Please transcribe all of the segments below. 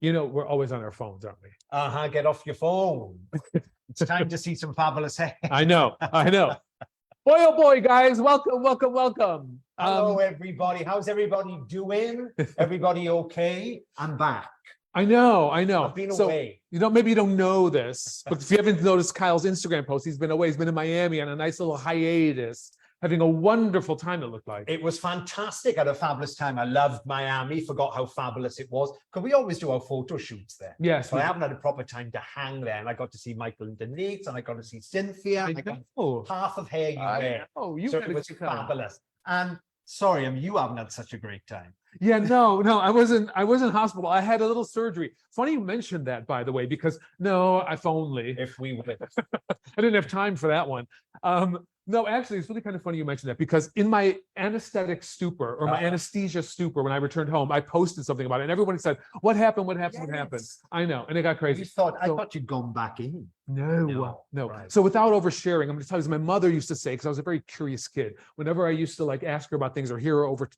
You know, we're always on our phones, aren't we? Get off your phone. It's time to see some fabulous hair. I know. Boy, oh boy, guys, welcome. Hello, everybody. How's everybody doing? Everybody okay? I'm back. I know. I've been away. You know, maybe you don't know this, but if you haven't noticed Kyle's Instagram post, he's been away. He's been in Miami on a nice little hiatus, having a wonderful time, it looked like. It was fantastic. I had a fabulous time. I loved Miami, forgot how fabulous it was. Because we always do our photo shoots there. Yes. So I haven't had a proper time to hang there. And I got to see Michael and Denise, and I got to see Cynthia. I got half of HairUWear. Oh, so it was fabulous. And sorry, you haven't had such a great time. Yeah, no, I was in hospital. I had a little surgery. Funny you mentioned that, by the way, because if only. If we would. I didn't have time for that one. No, actually, it's really kind of funny you mentioned that, because in my anesthetic stupor or my anesthesia stupor, when I returned home, I posted something about it, and everyone said, what happened? What happened? I know, and it got crazy. I thought you'd gone back in. No. Right. So without oversharing, I'm going to tell you, as my mother used to say, because I was a very curious kid, whenever I used to like ask her about things or hear her over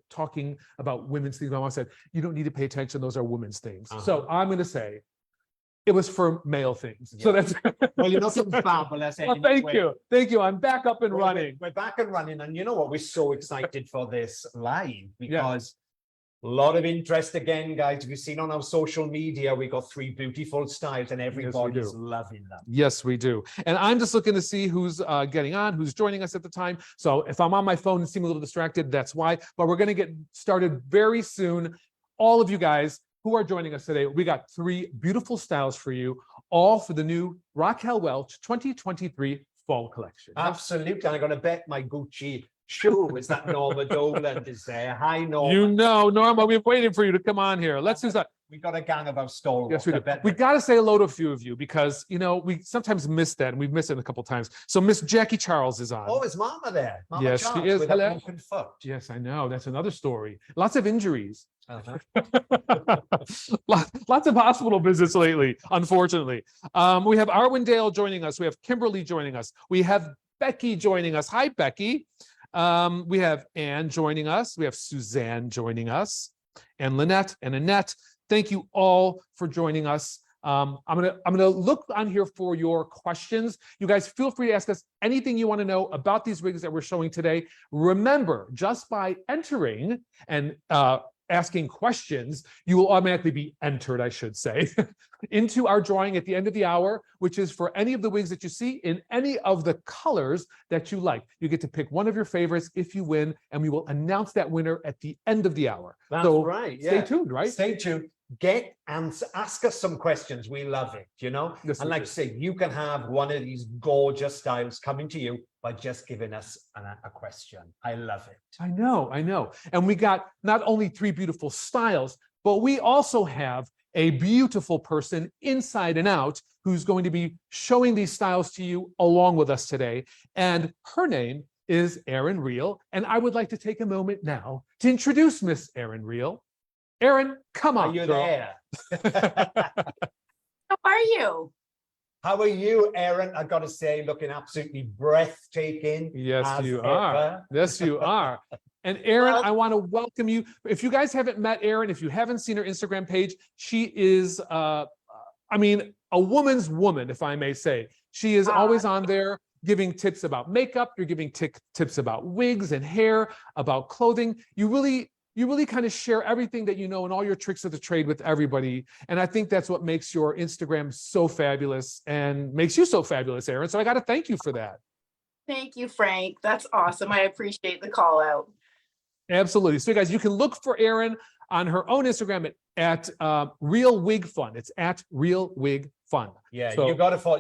talking about women's things, my mom said, you don't need to pay attention. Those are women's things. So I'm going to say, it was for male things. Yeah. So that's well, you're not something fabulous. Well, thank you. I'm back up and running. We're back and running, and you know what? We're so excited for this live because a lot of interest again, guys. If you've seen on our social media, we got 3 beautiful styles, and everybody's loving them. Yes, we do. And I'm just looking to see who's getting on, who's joining us at the time. So if I'm on my phone and seem a little distracted, that's why. But we're going to get started very soon. All of you guys who are joining us today, we got 3 beautiful styles for you, all for the new Raquel Welch 2023 fall collection. Absolutely. And I'm going to bet my Gucci shoe is that Norma Dolan is there. Hi, Norma. You know, Norma, we've waited for you to come on here. Let's do that. We got a gang of our stalwarts. Yes, we do. We got to say hello to a few of you, because, you know, we sometimes miss that, and we've missed it a couple of times. So Miss Jackie Charles is on. Oh, is Mama there? Mama yes, Charles, she is. With a broken foot. Yes, I know. That's another story. Lots of injuries. Lots of hospital visits lately, unfortunately. We have Arwindale joining us. We have Kimberly joining us. We have Becky joining us. Hi, Becky. We have Anne joining us. We have Suzanne joining us, and Lynette and Annette. Thank you all for joining us. I'm gonna look on here for your questions. You guys feel free to ask us anything you want to know about these wigs that we're showing today. Remember, just by entering and asking questions, you will automatically be entered, I should say, into our drawing at the end of the hour, which is for any of the wigs that you see in any of the colors that you like. You get to pick one of your favorites if you win, and we will announce that winner at the end of the hour. That's right. Yeah. Stay tuned, right? Stay tuned. Ask us some questions. We love it, you know? Yes, and like I say, you can have one of these gorgeous styles coming to you by just giving us a question. I love it. I know. And we got not only 3 beautiful styles, but we also have a beautiful person inside and out who's going to be showing these styles to you along with us today. And her name is Erynn, and I would like to take a moment now to introduce Miss Erynn. Erynn, come on, Are you girl. there? How are you? How are you, Erynn? I got to say, looking absolutely breathtaking. Yes, you are. Yes, you are. And Erynn, I want to welcome you. If you guys haven't met Erynn, if you haven't seen her Instagram page, she is, a woman's woman, if I may say. She is always on there giving tips about makeup. You're giving tips about wigs and hair, about clothing. You really kind of share everything that you know and all your tricks of the trade with everybody. And I think that's what makes your Instagram so fabulous and makes you so fabulous, Erynn. So I got to thank you for that. Thank you, Frank. That's awesome. I appreciate the call out. Absolutely. So guys, you can look for Erynn on her own Instagram at Real Wig Fun. It's at Real Wig Fun. Yeah, so, you got to follow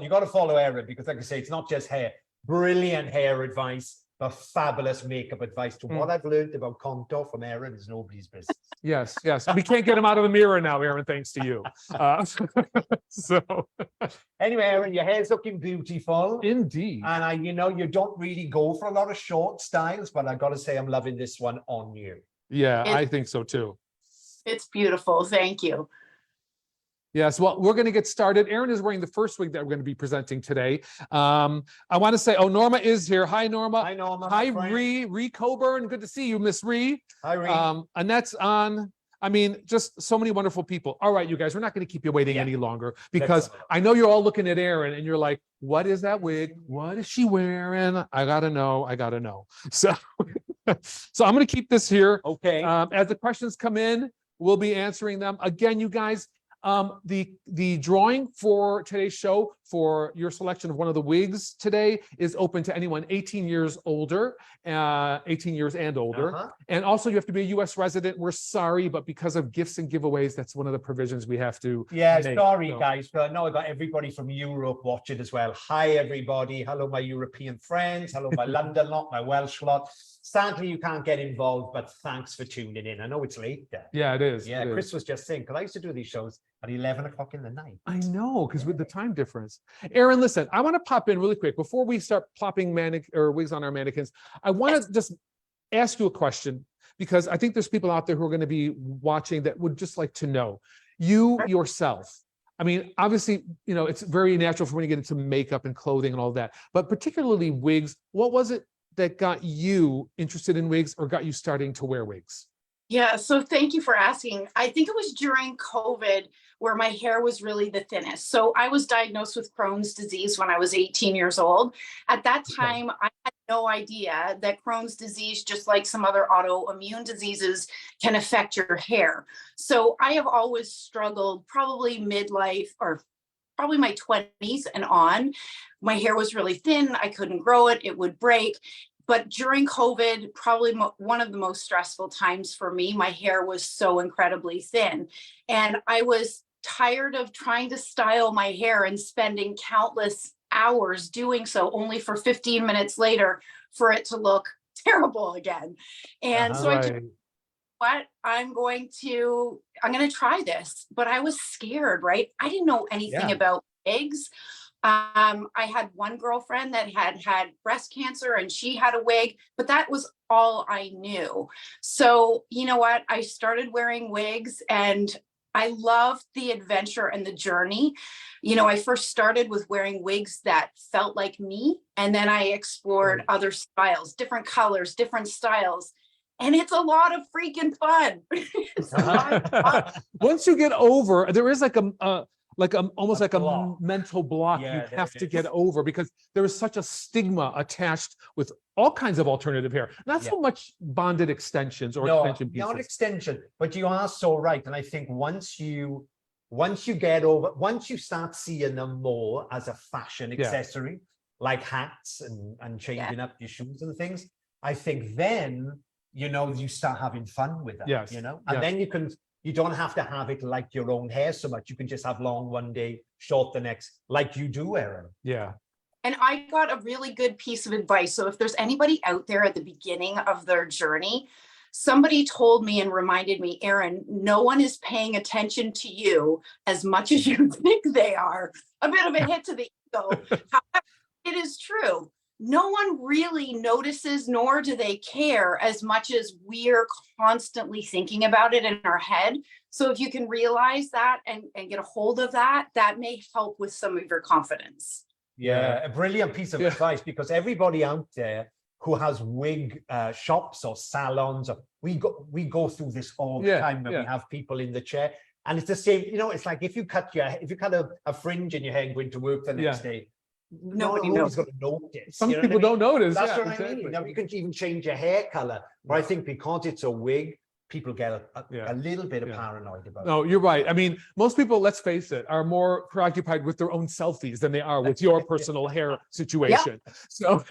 Erynn, because like I say, it's not just hair. Brilliant hair advice. But fabulous makeup advice. To what I've learned about contour from Erynn is nobody's business. Yes. We can't get him out of the mirror now, Erynn, thanks to you. So anyway, Erynn, your hair's looking beautiful. Indeed. And you don't really go for a lot of short styles, but I got to say, I'm loving this one on you. Yeah, I think so too. It's beautiful. Thank you. Yes, well, we're going to get started. Erynn is wearing the first wig that we're going to be presenting today. I want to say, Norma is here. Hi, Norma. Hi, Norma. Hi, Ree Coburn. Good to see you, Miss Ree. Hi, Ree. Annette's on. I mean, just so many wonderful people. All right, you guys, we're not going to keep you waiting any longer because go. I know you're all looking at Erynn and you're like, what is that wig? What is she wearing? I gotta know. I gotta know. So, so I'm going to keep this here. Okay. As the questions come in, we'll be answering them. Again, you guys, the drawing for today's show for your selection of one of the wigs today is open to anyone 18 years older, 18 years and older. And also you have to be a U.S. resident. We're sorry, but because of gifts and giveaways, that's one of the provisions we have to make. Sorry, guys, but no, I got everybody from Europe watching as well. Hi, everybody. Hello, my European friends. Hello, my London lot, my Welsh lot. Sadly, you can't get involved, but thanks for tuning in. I know it's late there. Yeah, it is. Yeah, it Chris is. was just saying, because I used to do these shows at 11 o'clock in the night. I know, because with the time difference. Erynn, listen, I want to pop in really quick before we start plopping wigs on our mannequins. I want to just ask you a question because I think there's people out there who are going to be watching that would just like to know you yourself. I mean, obviously, you know, it's very natural for when you get into makeup and clothing and all that, but particularly wigs. What was it that got you interested in wigs or got you starting to wear wigs? Yeah, so thank you for asking. I think it was during COVID where my hair was really the thinnest. So I was diagnosed with Crohn's disease when I was 18 years old. At that time, I had no idea that Crohn's disease, just like some other autoimmune diseases, can affect your hair. So I have always struggled, probably midlife or probably my 20s and on. My hair was really thin. I couldn't grow it. It would break. But during COVID, probably one of the most stressful times for me, my hair was so incredibly thin. And I was tired of trying to style my hair and spending countless hours doing so, only for 15 minutes later for it to look terrible again. And so I just, what I'm going to try this, but I was scared, right? I didn't know anything about wigs. I had one girlfriend that had breast cancer and she had a wig, but that was all I knew. So, you know what? I started wearing wigs and I loved the adventure and the journey. You know, I first started with wearing wigs that felt like me, and then I explored other styles, different colors, different styles. And it's a lot of freaking fun. It's a lot of fun. Once you get over, there is almost like a mental block you have to get over because there is such a stigma attached with all kinds of alternative hair. Not so much bonded extensions or extension pieces. Not extension, but you are so right. And I think once you get over, once you start seeing them more as a fashion accessory, like hats and changing up your shoes and things, I think then, you know, you start having fun with that, you know, and then you don't have to have it like your own hair so much. You can just have long one day, short the next, like you do, Erynn. Yeah. And I got a really good piece of advice. So if there's anybody out there at the beginning of their journey, somebody told me and reminded me, Erynn, no one is paying attention to you as much as you think they are. A bit of a hit to the ego. However, it is true. No one really notices, nor do they care as much as we're constantly thinking about it in our head. So if you can realize that and get a hold of that, that may help with some of your confidence. Yeah, a brilliant piece of advice, because everybody out there who has wig shops or salons, or we go through this all the time when we have people in the chair. And it's the same, you know, it's like if you cut a fringe in your hair and go into work the next day, nobody knows going to notice. Some people don't notice. That's what I mean. Now you can even change your hair color, but I think because it's a wig, people get a little bit of paranoid about it. No, you're right. I mean, most people, let's face it, are more preoccupied with their own selfies than they are with your personal hair situation. So,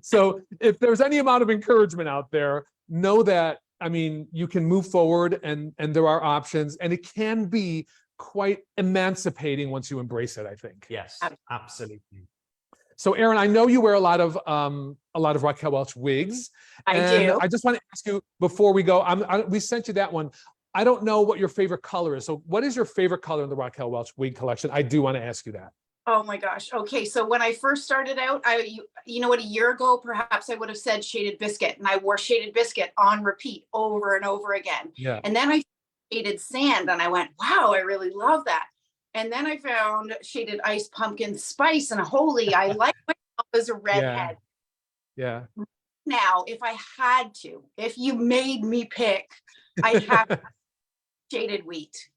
so if there's any amount of encouragement out there, know that, I mean, you can move forward and there are options, and it can be quite emancipating once you embrace it, I think. Yes, absolutely. So, Erynn, I know you wear a lot of Raquel Welch wigs. I do. I just want to ask you before we go. We sent you that one. I don't know what your favorite color is. So, what is your favorite color in the Raquel Welch wig collection? I do want to ask you that. Oh my gosh. Okay, so when I first started out, you know what, a year ago, perhaps I would have said Shaded Biscuit, and I wore Shaded Biscuit on repeat over and over again. Yeah. And then I Shaded Sand, and I went, wow, I really love that. And then I found Shaded Ice Pumpkin Spice, and holy, I like myself as a redhead. Yeah. Now, if I had to, if you made me pick, I have Shaded wheat.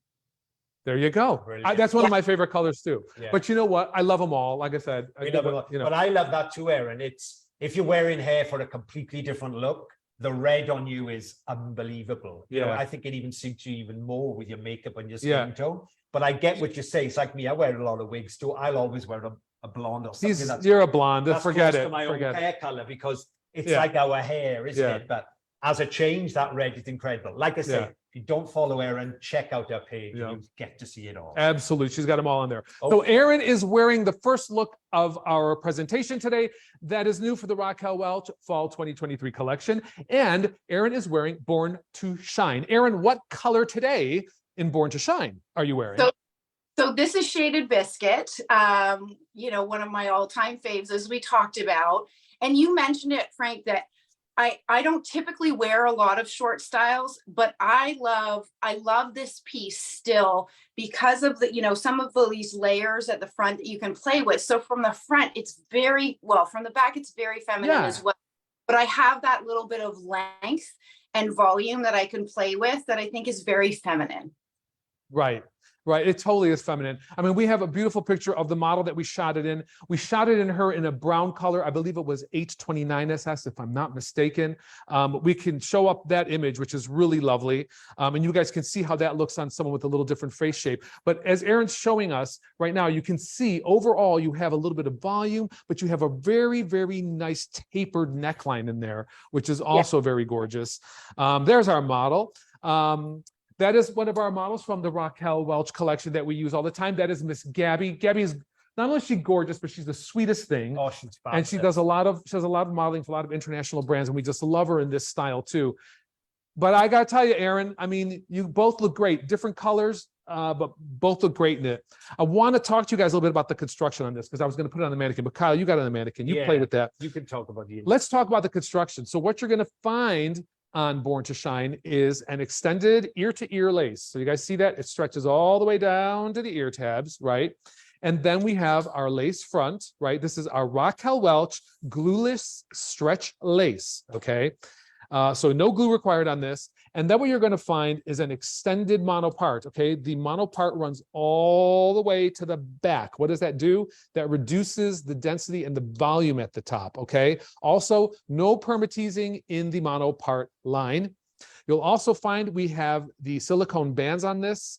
There you go. Brilliant. That's one of my favorite colors too. Yeah. But you know what? I love them all. Like I said, We love it all. you know, But I love that too, Erynn. It's if you're wearing hair for a completely different look, the red on you is unbelievable. You know, Yeah. I think it even suits you even more with your makeup and your Yeah. skin tone. But I get what you say. It's like me. I wear a lot of wigs too. I'll always wear a blonde or something that's you're a blonde. that's Forget close it. to my own Forget it. hair color because it's Yeah. like our hair, isn't Yeah. it? But as a change, that red is incredible. Like I say, Yeah. if you don't follow Erynn, check out her page. Yeah. And you get to see it all. Absolutely. She's got them all in there. Oh. So Erynn is wearing the first look of our presentation today. That is new for the Raquel Welch Fall 2023 collection. And Erynn is wearing Born to Shine. Erynn, what color today in Born to Shine are you wearing? So this is Shaded Biscuit, you know, one of my all-time faves, as we talked about. And you mentioned it, Frank, that I don't typically wear a lot of short styles, but I love this piece still because of the, you know, some of these layers at the front that you can play with. So from the front, it's very, well, from the back, it's very feminine as well. But I have that little bit of length and volume that I can play with that I think is very feminine. Right. Right. It totally is feminine. I mean, we have a beautiful picture of the model that we shot it in. We shot it in her in a brown color. I believe it was 829 SS, if I'm not mistaken. We can show up that image, which is really lovely. And you guys can see how that looks on someone with a little different face shape. But as Erynn's showing us right now, you can see overall you have a little bit of volume, but you have a very, very nice tapered neckline in there, which is also very gorgeous. There's our model. That is one of our models from the Raquel Welch collection that we use all the time. That is Miss Gabby. Gabby is not only is she gorgeous, but she's the sweetest thing. Oh, she's fabulous. And she does a lot of modeling for a lot of international brands, and we just love her in this style too. But I gotta tell you, Erynn, I mean, you both look great, different colors, but both look great in it. I want to talk to you guys a little bit about the construction on this because I was going to put it on the mannequin, but Kyle, you got it on the mannequin. You played with that. You can talk about the. Let's talk about the construction. So what you're going to find on Born to Shine is an extended ear-to-ear lace. So you guys see that? It stretches all the way down to the ear tabs, right? And then we have our lace front, right? This is our Raquel Welch glueless stretch lace, okay? So no glue required on this. And then what you're going to find is an extended monopart, okay? The monopart runs all the way to the back. What does that do? That reduces the density and the volume at the top, okay? Also, no permateasing in the monopart line. You'll also find we have the silicone bands on this,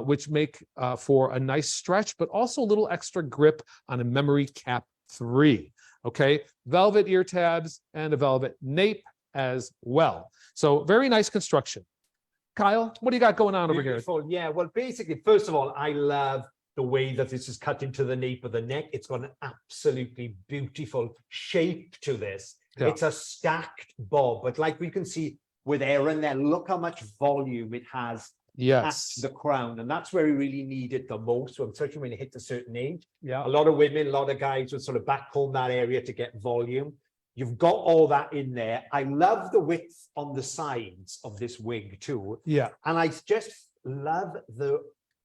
which make for a nice stretch, but also a little extra grip on a memory cap 3, okay? Velvet ear tabs and a velvet nape as well. So very nice construction. Kyle, what do you got going on over here? Yeah, well, basically, first of all, I love the way that this is cut into the nape of the neck. It's got an absolutely beautiful shape to this. Yeah. It's a stacked bob, but like we can see with Erynn there, look how much volume it has Yes. at the crown. And that's where we really need it the most. So especially when you hit a certain age. Yeah. A lot of women, a lot of guys would sort of backcomb that area to get volume. You've got all that in there. I love the width on the sides of this wig too. Yeah. And I just love the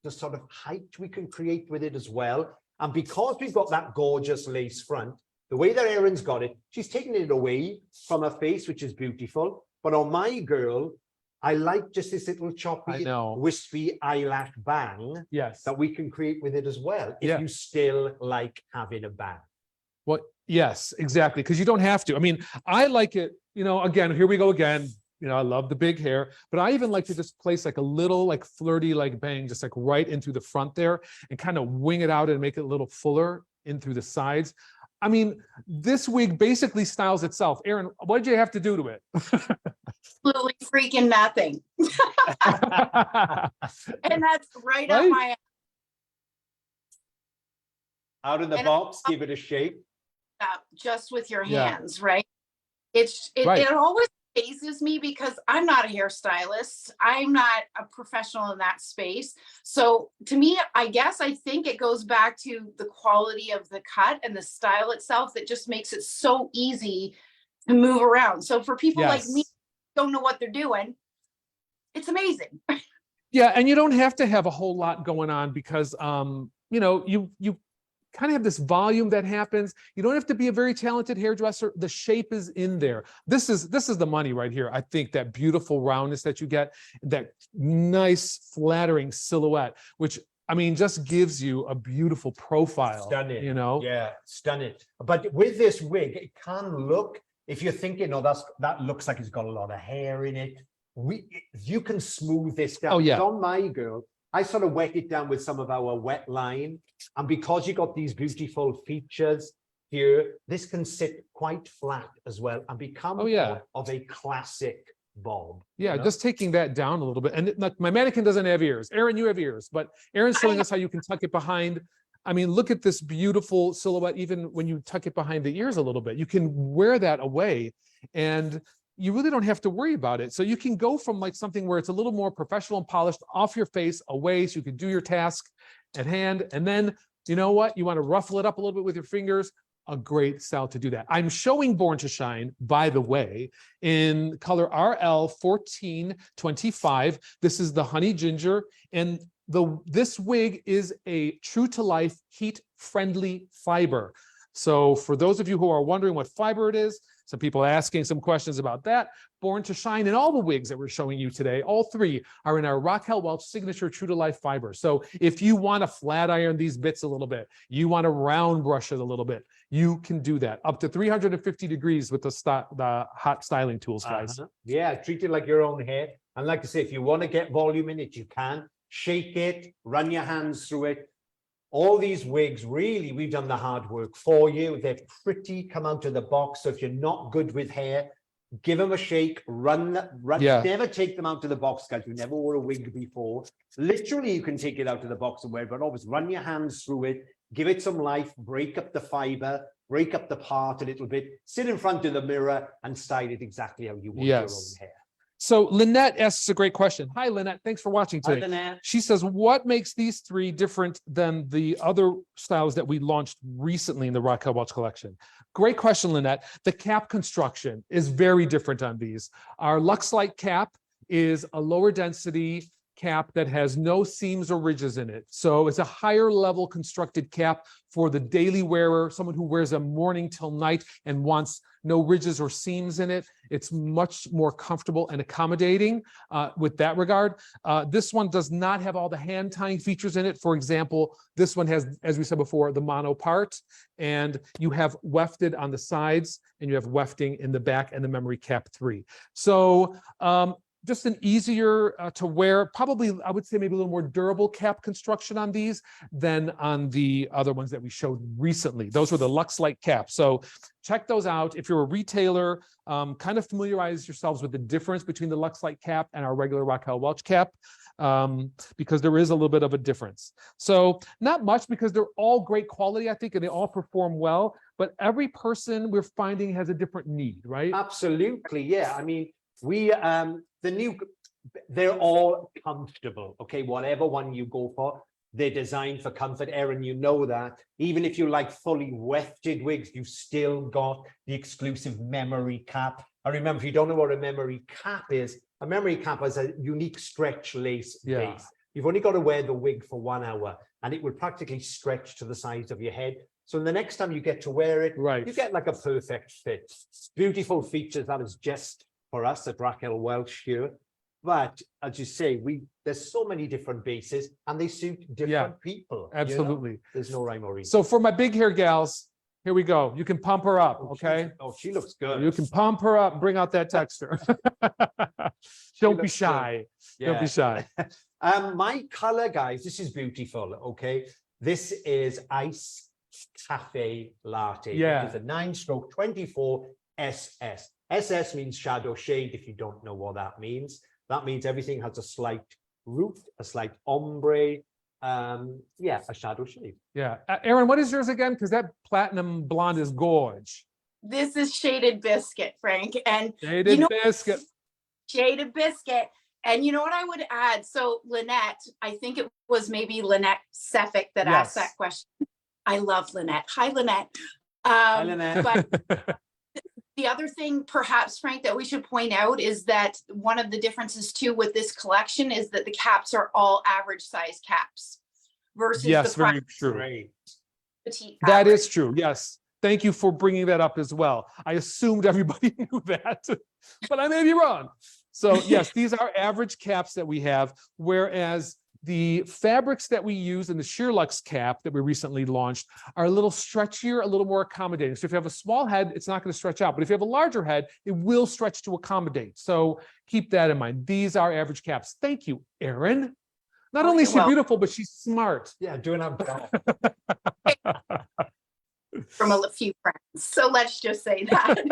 sort of height we can create with it as well. And because we've got that gorgeous lace front, the way that Erynn's got it, she's taking it away from her face, which is beautiful. But on my girl, I like just this little choppy, wispy eyelash bang that we can create with it as well. If you still like having a bang. Well, yes, exactly. Because you don't have to. I mean, I like it, you know, again, here we go again. You know, I love the big hair, but I even like to just place like a little like flirty like bang, just like right in through the front there and kind of wing it out and make it a little fuller in through the sides. I mean, this wig basically styles itself. Erynn, what did you have to do to it? Absolutely freaking nothing. And that's right up my out of the box, give it a shape. Just with your hands, right? It always amazes me because I'm not a hairstylist. I'm not a professional in that space. So to me, I think it goes back to the quality of the cut and the style itself that just makes it so easy to move around. So for people like me who don't know what they're doing, it's amazing. Yeah, and you don't have to have a whole lot going on because you know, you kind of have this volume that happens. You don't have to be a very talented hairdresser. The shape is in there. This is the money right here. I think that beautiful roundness that you get, that nice flattering silhouette, which I mean, just gives you a beautiful profile. Stunning. You know? Yeah, stunning. But with this wig, it can look, if you're thinking, oh, that looks like it's got a lot of hair in it. You can smooth this down. Oh, yeah. On my girl, I sort of wet it down with some of our wet line. And because you got these beautiful features here, this can sit quite flat as well and become part of a classic bob. Yeah, you know? just taking that down a little bit. And like, my mannequin doesn't have ears. Erynn, you have ears, but Erin's showing us how you can tuck it behind. I mean, look at this beautiful silhouette, even when you tuck it behind the ears a little bit. You can wear that away and you really don't have to worry about it. So you can go from like something where it's a little more professional and polished off your face away, so you can do your task at hand. And then, you know what? You want to ruffle it up a little bit with your fingers. A great style to do that. I'm showing Born to Shine, by the way, in color RL 1425. This is the honey ginger, and this wig is a true to life heat friendly fiber. So for those of you who are wondering what fiber it is, some people asking some questions about that, Born to Shine and all the wigs that we're showing you today, all three are in our Raquel Welch signature true to life fiber. So if you want to flat iron these bits a little bit, you want to round brush it a little bit, you can do that up to 350 degrees with the hot styling tools, guys. Yeah, treat it like your own hair. And like I say, if you want to get volume in it, you can shake it, run your hands through it. All these wigs, really, we've done the hard work for you. They're pretty, come out of the box. So if you're not good with hair, give them a shake, run, never take them out of the box, guys. You never wore a wig before. Literally, you can take it out of the box and wear it, but always run your hands through it, give it some life, break up the fiber, break up the part a little bit, sit in front of the mirror and style it exactly how you want your own hair. So Lynette asks a great question. Hi, Lynette. Thanks for watching today. Hi, Lynette. She says, what makes these three different than the other styles that we launched recently in the Raquel Welch collection? Great question, Lynette. The cap construction is very different on these. Our Luxe Light cap is a lower density cap that has no seams or ridges in it. So it's a higher level constructed cap for the daily wearer, someone who wears a morning till night and wants no ridges or seams in it. It's much more comfortable and accommodating with that regard. This one does not have all the hand tying features in it. For example, this one has, as we said before, the mono part, and you have wefted on the sides and you have wefting in the back and the memory cap 3. So just an easier to wear, probably I would say maybe a little more durable cap construction on these than on the other ones that we showed recently. Those were the Luxe Light caps. So check those out. If you're a retailer, kind of familiarize yourselves with the difference between the Luxe Light cap and our regular Raquel Welch cap, because there is a little bit of a difference. So not much, because they're all great quality, I think, and they all perform well, but every person we're finding has a different need, right? Absolutely, yeah. I mean, they're all comfortable, okay? Whatever one you go for, they're designed for comfort. Erynn, you know that. Even if you like fully wefted wigs, you've still got the exclusive memory cap. And remember, if you don't know what a memory cap is, a memory cap has a unique stretch lace base. You've only got to wear the wig for 1 hour and it will practically stretch to the size of your head. So the next time you get to wear it, you get like a perfect fit. Beautiful features, that is just for us at Raquel Welch here. But as you say, there's so many different bases and they suit different people. Absolutely. You know? There's no rhyme or reason. So for my big hair gals, here we go. You can pump her up, okay? She looks good. You can pump her up, bring out that texture. Don't be shy. Don't be shy. My color, guys, this is beautiful, okay? This is Ice Cafe Latte. It's a 9-stroke 24 SS. SS means shadow shade, if you don't know what that means. That means everything has a slight root, a slight ombre, a shadow shade. Yeah. Erynn, what is yours again? Because that platinum blonde is gorge. This is Shaded Biscuit, Frank. And Shaded Biscuit. Shaded Biscuit. And you know what I would add? So Lynette, I think it was maybe Lynette Seffick that asked that question. I love Lynette. Hi, Lynette. Hi, Lynette. But the other thing, perhaps, Frank, that we should point out is that one of the differences too with this collection is that the caps are all average size caps versus very true. petite That fabric. is true. Yes. Thank you for bringing that up as well. I assumed everybody knew that, but I may be wrong. So yes, these are average caps that we have, whereas the fabrics that we use in the Sheerlux cap that we recently launched are a little stretchier, a little more accommodating. So if you have a small head, it's not going to stretch out, but if you have a larger head, it will stretch to accommodate. So keep that in mind. These are average caps. Thank you, Erynn. Not only is she beautiful, but she's smart. Yeah, doing our job. From a few friends. So let's just say that.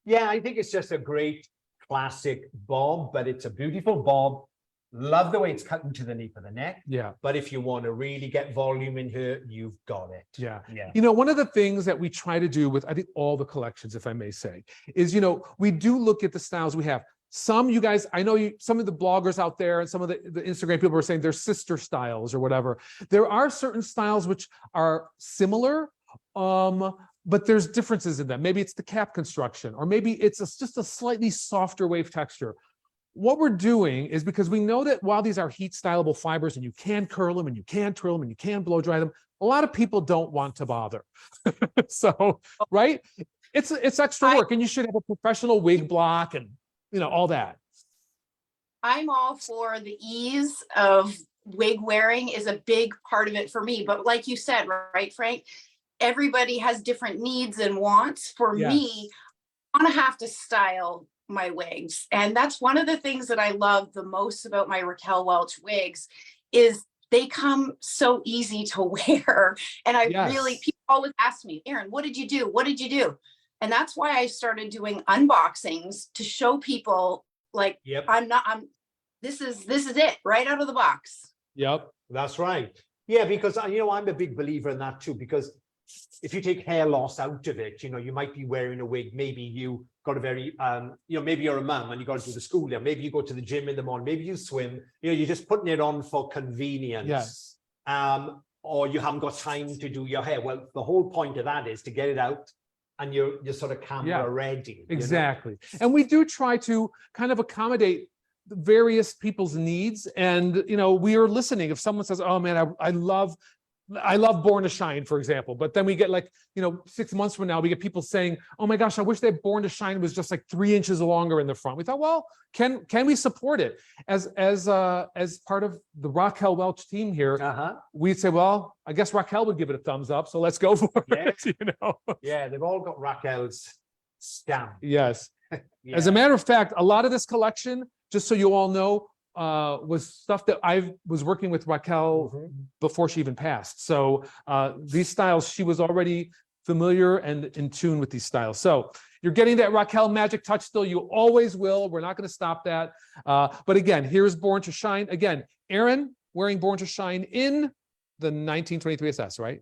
Yeah, I think it's just a great classic bob, but it's a beautiful bob. Love the way it's cut into the nape of the neck. Yeah. But if you want to really get volume in here, you've got it. Yeah. Yeah. You know, one of the things that we try to do with, I think, all the collections, if I may say, is, you know, we do look at the styles we have. Some, you guys, I know you, some of the bloggers out there and some of the Instagram people are saying they're sister styles or whatever. There are certain styles which are similar, but there's differences in them. Maybe it's the cap construction, or maybe it's just a slightly softer wave texture. What we're doing is, because we know that while these are heat stylable fibers and you can curl them and you can twirl them and you can blow dry them, a lot of people don't want to bother. So, right? It's extra work, and you should have a professional wig block and, you know, all that. I'm all for the ease of wig wearing is a big part of it for me. But like you said, right, Frank, everybody has different needs and wants. For me, I want to have to style my wigs. And that's one of the things that I love the most about my Raquel Welch wigs is they come so easy to wear. And I really, people always ask me, Erynn, what did you do? What did you do? And that's why I started doing unboxings to show people, like, this is it right out of the box. Yep. That's right. Yeah, because, you know, I'm a big believer in that too, because if you take hair loss out of it, you know, you might be wearing a wig. Maybe you got a very, you know, maybe you're a mum and you got to do the school there. Maybe you go to the gym in the morning. Maybe you swim. You know, you're just putting it on for convenience. Yes. Or you haven't got time to do your hair. Well, the whole point of that is to get it out and you're sort of camera ready. Exactly. And we do try to kind of accommodate various people's needs. And, you know, we are listening. If someone says, oh man, I love Born to Shine, for example, but then we get, like, you know, 6 months from now, we get people saying, oh my gosh, I wish that Born to Shine was just like 3 inches longer in the front. We thought, well, can we support it as part of the Raquel Welch team here? We'd say, well, I guess Raquel would give it a thumbs up, so let's go for it. You know? Yeah, they've all got Raquel's stamp. Yes. As a matter of fact, a lot of this collection, just so you all know, was stuff that I was working with Raquel before she even passed. So these styles, she was already familiar and in tune with these styles. So you're getting that Raquel magic touch still. You always will. We're not going to stop that. But again, here's Born to Shine. Again, Erynn wearing Born to Shine in the 1923 SS, right?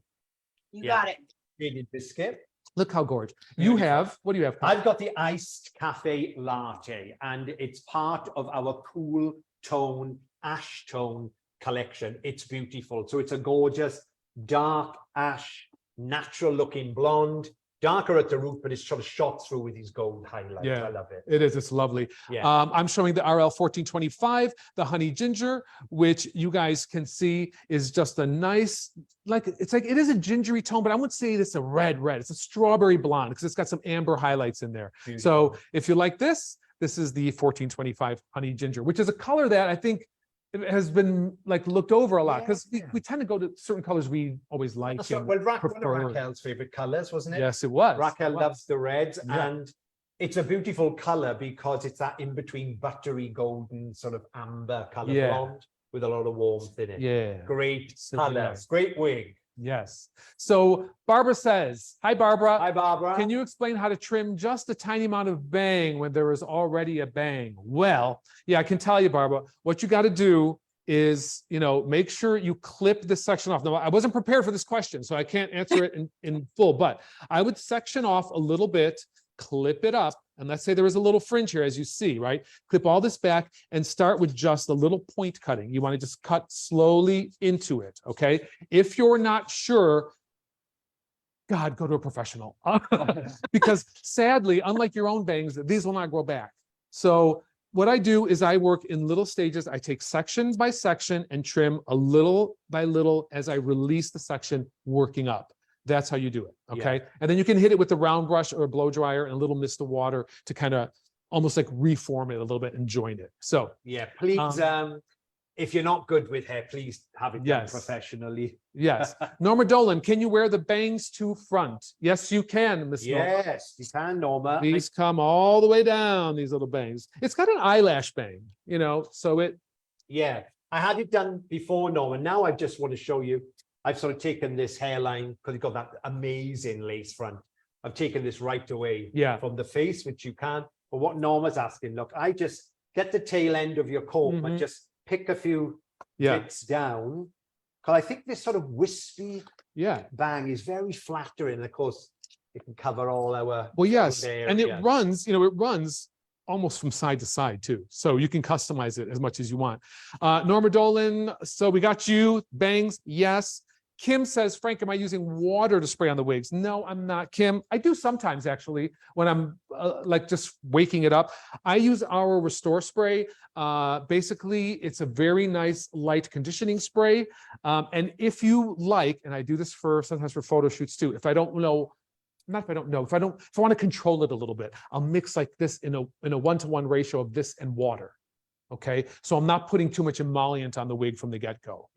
You got it. Shaded Biscuit. Look how gorgeous. You have, what do you have? I've got the iced cafe latte, and it's part of our cool tone, ash tone collection. It's beautiful. So it's a gorgeous dark ash, natural looking blonde, darker at the root, but it's sort of shot through with these gold highlights. Yeah, I love it. It is. It's lovely. Yeah. I'm showing the RL 1425, the honey ginger, which you guys can see is just a nice, like, it's like, it is a gingery tone, but I wouldn't say it's a red. It's a strawberry blonde because it's got some amber highlights in there. Beautiful. So if you like this is the 1425 honey ginger, which is a color that I think it has been, like, looked over a lot, because we tend to go to certain colors we always like. Well, one of Raquel's favorite colors, wasn't it? Yes, it was. Raquel loves the reds, and it's a beautiful color because it's that in between buttery golden sort of amber color blonde with a lot of warmth in it. Yeah. Great colors, great wig. Yes. So Barbara says, hi, Barbara. Hi, Barbara. Can you explain how to trim just a tiny amount of bang when there is already a bang? Well, yeah, I can tell you, Barbara, what you got to do is, you know, make sure you clip this section off. Now, I wasn't prepared for this question, so I can't answer it in full, but I would section off a little bit, clip it up, and let's say there is a little fringe here, as you see, right? Clip all this back and start with just a little point cutting. You want to just cut slowly into it, okay? If you're not sure, God, go to a professional. Because sadly, unlike your own bangs, these will not grow back. So what I do is I work in little stages. I take section by section and trim a little by little as I release the section working up. That's how you do it. Okay. And then you can hit it with the round brush or a blow dryer and a little mist of water to kind of almost like reform it a little bit and join it. So yeah, please, if you're not good with hair, please have it done Yes. professionally. yes. Norma Dolan, can you wear the bangs to front? Yes, you can, Miss Norma. Yes, you can, Norma. These come all the way down, these little bangs. It's got an eyelash bang, you know, so it, Yeah, I had it done before, Norma. Now I just want to show you. I've sort of taken this hairline because it's got that amazing lace front. I've taken this right away from the face, which you can. But what Norma's asking, look, I just get the tail end of your comb and just pick a few bits down. Because I think this sort of wispy bang is very flattering. And of course, it can cover all our well, yes. area. And it runs, you know, it runs almost from side to side too. So you can customize it as much as you want. Norma Dolan, so we got you, bangs, yes. Kim says, Frank, am I using water to spray on the wigs? No, I'm not, Kim. I do sometimes actually when I'm like just waking it up. I use our Restore spray. Basically, it's a very nice light conditioning spray. And if you like, and I do this sometimes for photo shoots too, if I don't know, not if I don't know, if I want to control it a little bit, I'll mix like this in a one-to-one ratio of this and water. Okay, so I'm not putting too much emollient on the wig from the get-go.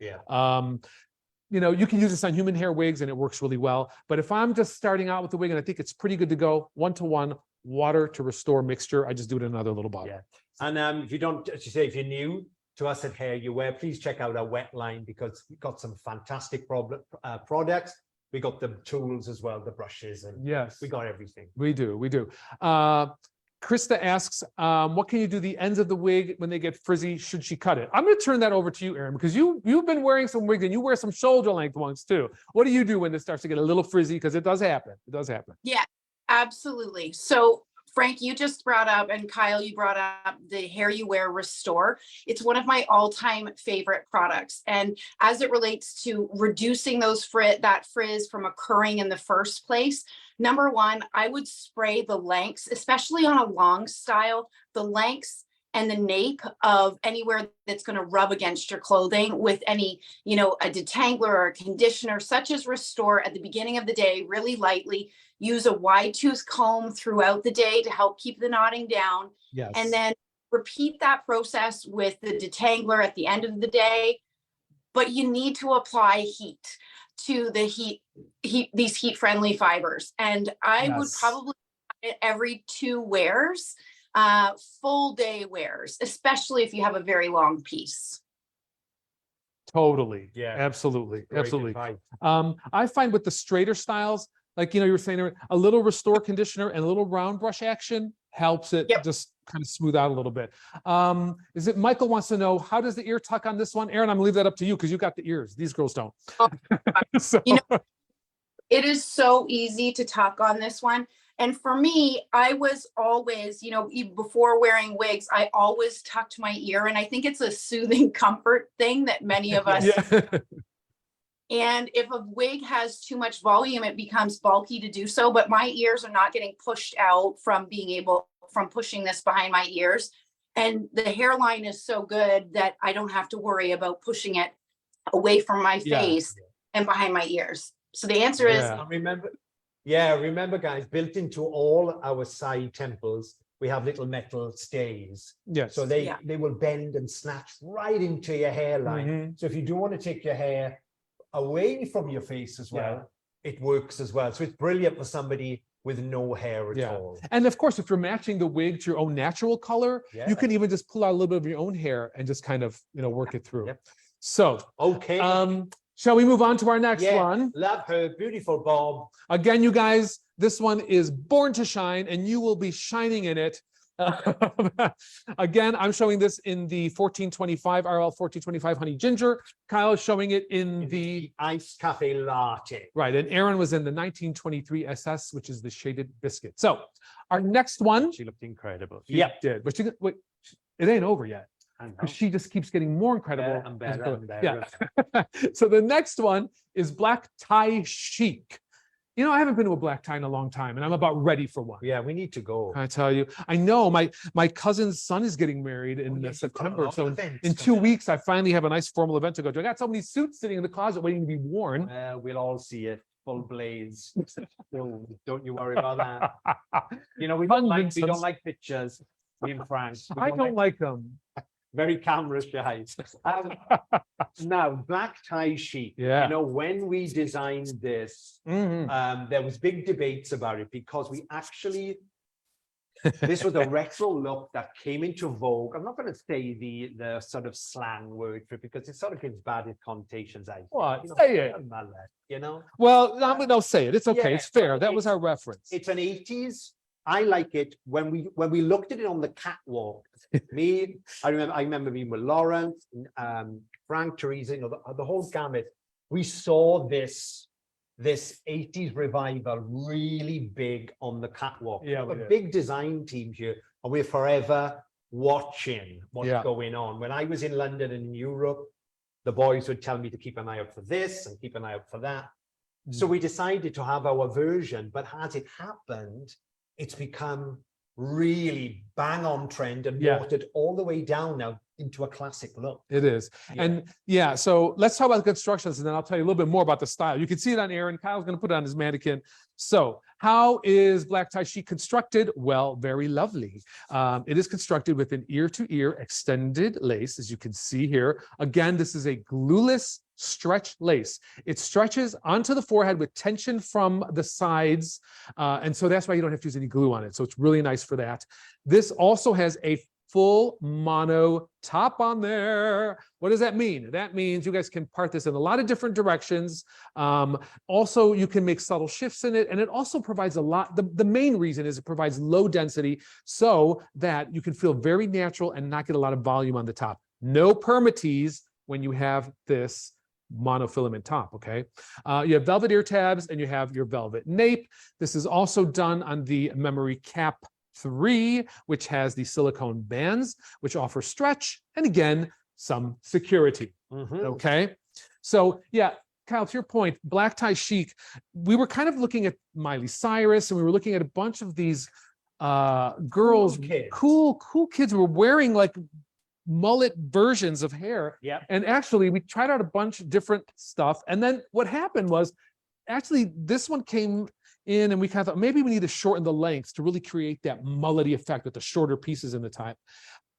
You know, you can use this on human hair wigs and it works really well. But if I'm just starting out with the wig and I think it's pretty good to go, one-to-one water to Restore mixture, I just do it in another little bottle. And if you don't, as you say, if you're new to us at HairUWear, please check out our wet line because we've got some fantastic products. We got the tools as well, the brushes, and we got everything. We do. Krista asks, what can you do the ends of the wig when they get frizzy? Should she cut it? I'm going to turn that over to you, Erynn, because you've been wearing some wigs and you wear some shoulder length ones too. What do you do when it starts to get a little frizzy? Because it does happen. It does happen. Yeah, absolutely. So Frank, you just brought up, and Kyle, you brought up the HairUWear Restore. It's one of my all-time favorite products. And as it relates to reducing that frizz from occurring in the first place, number one, I would spray the lengths, especially on a long style, the lengths and the nape of anywhere that's going to rub against your clothing with any, you know, a detangler or a conditioner, such as Restore at the beginning of the day, really lightly. Use a wide tooth comb throughout the day to help keep the knotting down. And then repeat that process with the detangler at the end of the day. But you need to apply heat to the these heat-friendly fibers. And I would probably every 2 wears, full day wears, especially if you have a very long piece. Totally. Yeah, absolutely. Absolutely. I find with the straighter styles, like, you know, you were saying, a little Restore conditioner and a little round brush action helps it just kind of smooth out a little bit. Is it Michael wants to know, how does the ear tuck on this one? Erynn, I'm gonna leave that up to you because you got the ears. These girls don't. So. You know, it is so easy to tuck on this one. And for me, I was always, you know, even before wearing wigs, I always tucked my ear. And I think it's a soothing comfort thing that many of us. And if a wig has too much volume, it becomes bulky to do so. But my ears are not getting pushed out from pushing this behind my ears. And the hairline is so good that I don't have to worry about pushing it away from my face and behind my ears. So the answer is remember guys, built into all our side temples, we have little metal stays. So they will bend and snatch right into your hairline. So if you do want to take your hair away from your face as well, it works as well. So it's brilliant for somebody with no hair at all. And of course, if you're matching the wig to your own natural color, you can even just pull out a little bit of your own hair and just kind of, you know, work it through. So, shall we move on to our next one? Love her, beautiful Bob. Again, you guys, this one is Born to Shine, and you will be shining in it. Again, I'm showing this in the 1425 RL 1425 Honey Ginger. Kyle is showing it in the Iced Cafe Latte. Right, and Erynn was in the 1923 SS, which is the shaded biscuit. So our next one, she looked incredible. She did, but wait, it ain't over yet. She just keeps getting more incredible. And better and better. So the next one is Black Tie Chic. You know, I haven't been to a black tie in a long time, and I'm about ready for one. Yeah, we need to go. I tell you, I know my cousin's son is getting married in September. So in 2 weeks, I finally have a nice formal event to go to. I got so many suits sitting in the closet waiting to be worn. We'll all see it, full blaze. Don't you worry about that. You know, we don't like pictures. Me and Frank. I don't like them. Very camera shy. Now, black tie chic. Yeah. You know, when we designed this, there was big debates about it because we actually, this was a retro look that came into vogue. I'm not going to say the sort of slang word for it because it sort of gives bad connotations. What? You know, Say it. You know? Well, no, say it. It's okay. Yeah, it's fair. That was our reference. It's an 80s. I like it when we looked at it on the catwalk. I remember being with Lawrence, Frank, Teresa, you know, the whole gamut. We saw this 80s revival really big on the catwalk. Yeah, a big design team here, and we're forever watching what's going on. When I was in London and in Europe, the boys would tell me to keep an eye out for this and keep an eye out for that. So we decided to have our version, but as it happened, it's become really bang on trend and watered all the way down now into a classic look. It is. And so let's talk about the constructions, and then I'll tell you a little bit more about the style. You can see it on Erynn. Kyle's going to put it on his mannequin. So how is black tie chic constructed? Well, very lovely. It is constructed with an ear-to-ear extended lace, as you can see here. Again, this is a glueless stretch lace. It stretches onto the forehead with tension from the sides. And so that's why you don't have to use any glue on it. So it's really nice for that. This also has a full mono top on there. What does that mean? That means you guys can part this in a lot of different directions. Also, you can make subtle shifts in it. And it also provides a lot. The main reason is it provides low density so that you can feel very natural and not get a lot of volume on the top. No permatease when you have this monofilament top, okay? You have velvet ear tabs and you have your velvet nape. This is also done on the memory cap 3, which has the silicone bands, which offer stretch and again, some security, okay? So yeah, Kyle, to your point, black tie chic, we were kind of looking at Miley Cyrus and we were looking at a bunch of these girls, cool kids who were wearing like mullet versions of hair. And actually we tried out a bunch of different stuff. And then what happened was actually this one came in and we kind of thought maybe we need to shorten the lengths to really create that mullety effect with the shorter pieces in the top,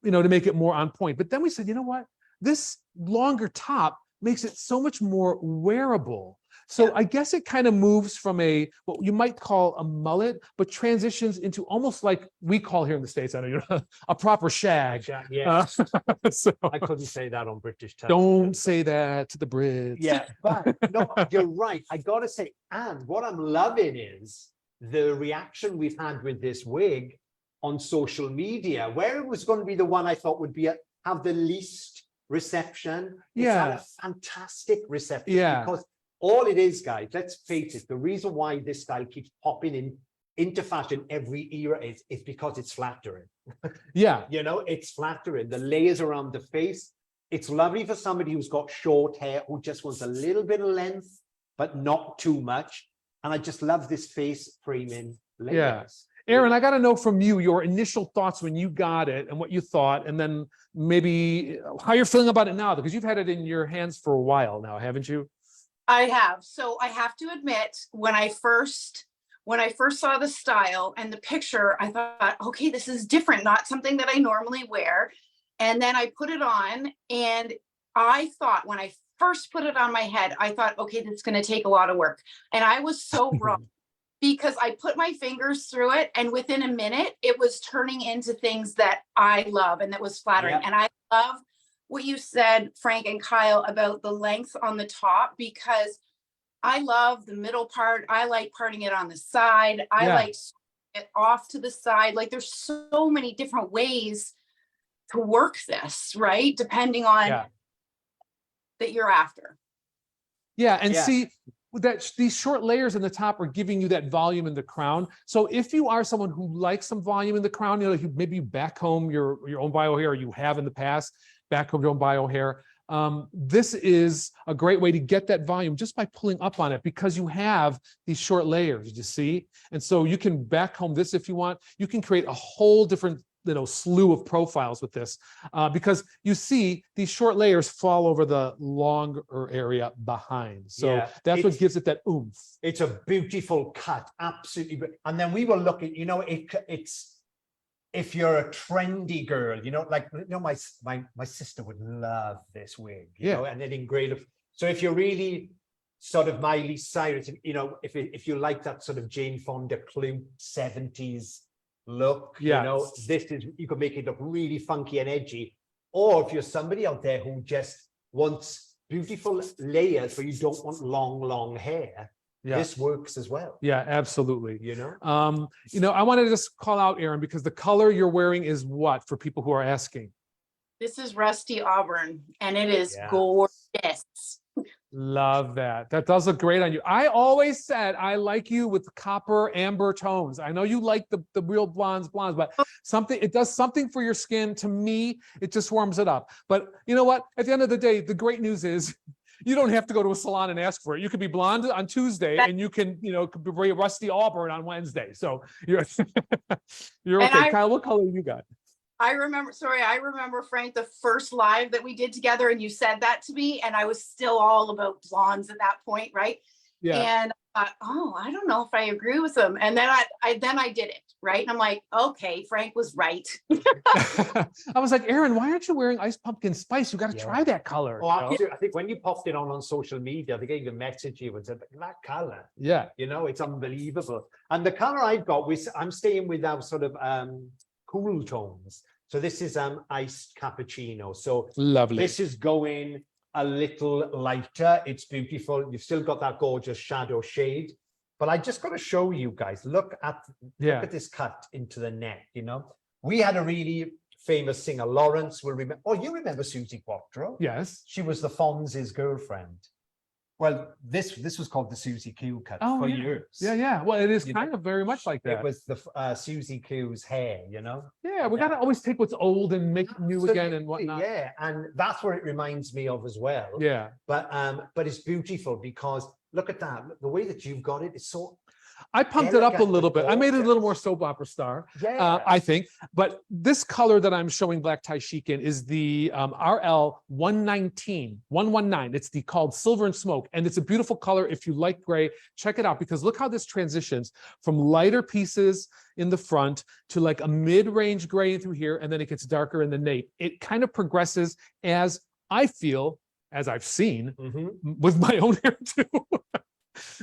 you know, to make it more on point. But then we said, you know what, this longer top makes it so much more wearable. So I guess it kind of moves from what you might call a mullet, but transitions into almost like we call here in the States, I don't know, a proper shag. So, I couldn't say that on British television. Don't say that to the Brits. Yeah, but no, you're right. I gotta say, and what I'm loving is the reaction we've had with this wig on social media, where it was going to be the one I thought would be have the least reception. It's had a fantastic reception because all it is, guys, let's face it, the reason why this style keeps popping into fashion every era is because it's flattering. You know, it's flattering. The layers around the face. It's lovely for somebody who's got short hair, who just wants a little bit of length, but not too much. And I just love this face framing layers. Erynn, I got to know from you your initial thoughts when you got it and what you thought, and then maybe how you're feeling about it now, because you've had it in your hands for a while now, haven't you? I have. So I have to admit, when I first saw the style and the picture, I thought, okay, this is different, not something that I normally wear. And then I put it on and I thought when I first put it on my head, I thought, okay, that's going to take a lot of work. And I was so wrong because I put my fingers through it and within a minute, it was turning into things that I love and that was flattering. And I love what you said, Frank and Kyle, about the length on the top, because I love the middle part. I like parting it on the side. I like it off to the side. Like there's so many different ways to work this, right? Depending on that you're after. And see that these short layers in the top are giving you that volume in the crown. So if you are someone who likes some volume in the crown, you know, maybe you back home your own bio hair, or you have in the past, back home your own bio hair. this is a great way to get that volume just by pulling up on it, because you have these short layers, you see? And so you can back home this if you want. You can create a whole different slew of profiles with this, because you see these short layers fall over the longer area behind. So that's what gives it that oomph. It's a beautiful cut, absolutely. And then we were looking, it's, if you're a trendy girl, my sister would love this wig, you know, and then engraved. So if you're really sort of Miley Cyrus, if you like that sort of Jane Fonda Clute 70s look, this is, you can make it look really funky and edgy. Or if you're somebody out there who just wants beautiful layers but you don't want long hair, this works as well. Yeah, absolutely. I wanted to just call out, Erynn, because the color you're wearing is what, for people who are asking? This is Rusty Auburn, and it is gorgeous. Love that. That does look great on you. I always said I like you with copper amber tones. I know you like the real blondes, but it does something for your skin. To me, it just warms it up. But you know what? At the end of the day, the great news is you don't have to go to a salon and ask for it. You could be blonde on Tuesday, and you can, could be Rusty Auburn on Wednesday. So you're okay. Kyle, what color you got? I remember, Frank, the first live that we did together, and you said that to me, and I was still all about blondes at that point, right? Yeah. And I thought, I don't know if I agree with them. And then I did it, right? And I'm like, okay, Frank was right. I was like, Erynn, why aren't you wearing Ice Pumpkin Spice? You got to try that color. Oh, I think when you popped it on social media, they gave a message you and said, that color. Yeah. It's unbelievable. And the color I've got, I'm staying with our sort of cool tones. So this is iced cappuccino. So lovely. This is going a little lighter. It's beautiful. You've still got that gorgeous shadow shade. But I just got to show you guys, look at this cut into the neck, We had a really famous singer, Lawrence will remember. Oh, you remember Susie Quattro? Yes. She was the Fonz's girlfriend. Well, this was called the Susie Q cut for years. Yeah. Well, it is kind of very much like that. It was the Susie Q's hair, Yeah, we got to always take what's old and make it new again and whatnot. Yeah, and that's what it reminds me of as well. Yeah. But it's beautiful because look at that. The way that you've got it is so... I pumped it up a little bit. I made it a little more soap opera star, I think. But this color that I'm showing black tie chic in is the RL 119. It's called Silver and Smoke. And it's a beautiful color. If you like gray, check it out, because look how this transitions from lighter pieces in the front to like a mid-range gray through here. And then it gets darker in the nape. It kind of progresses as I feel, as I've seen with my own hair too.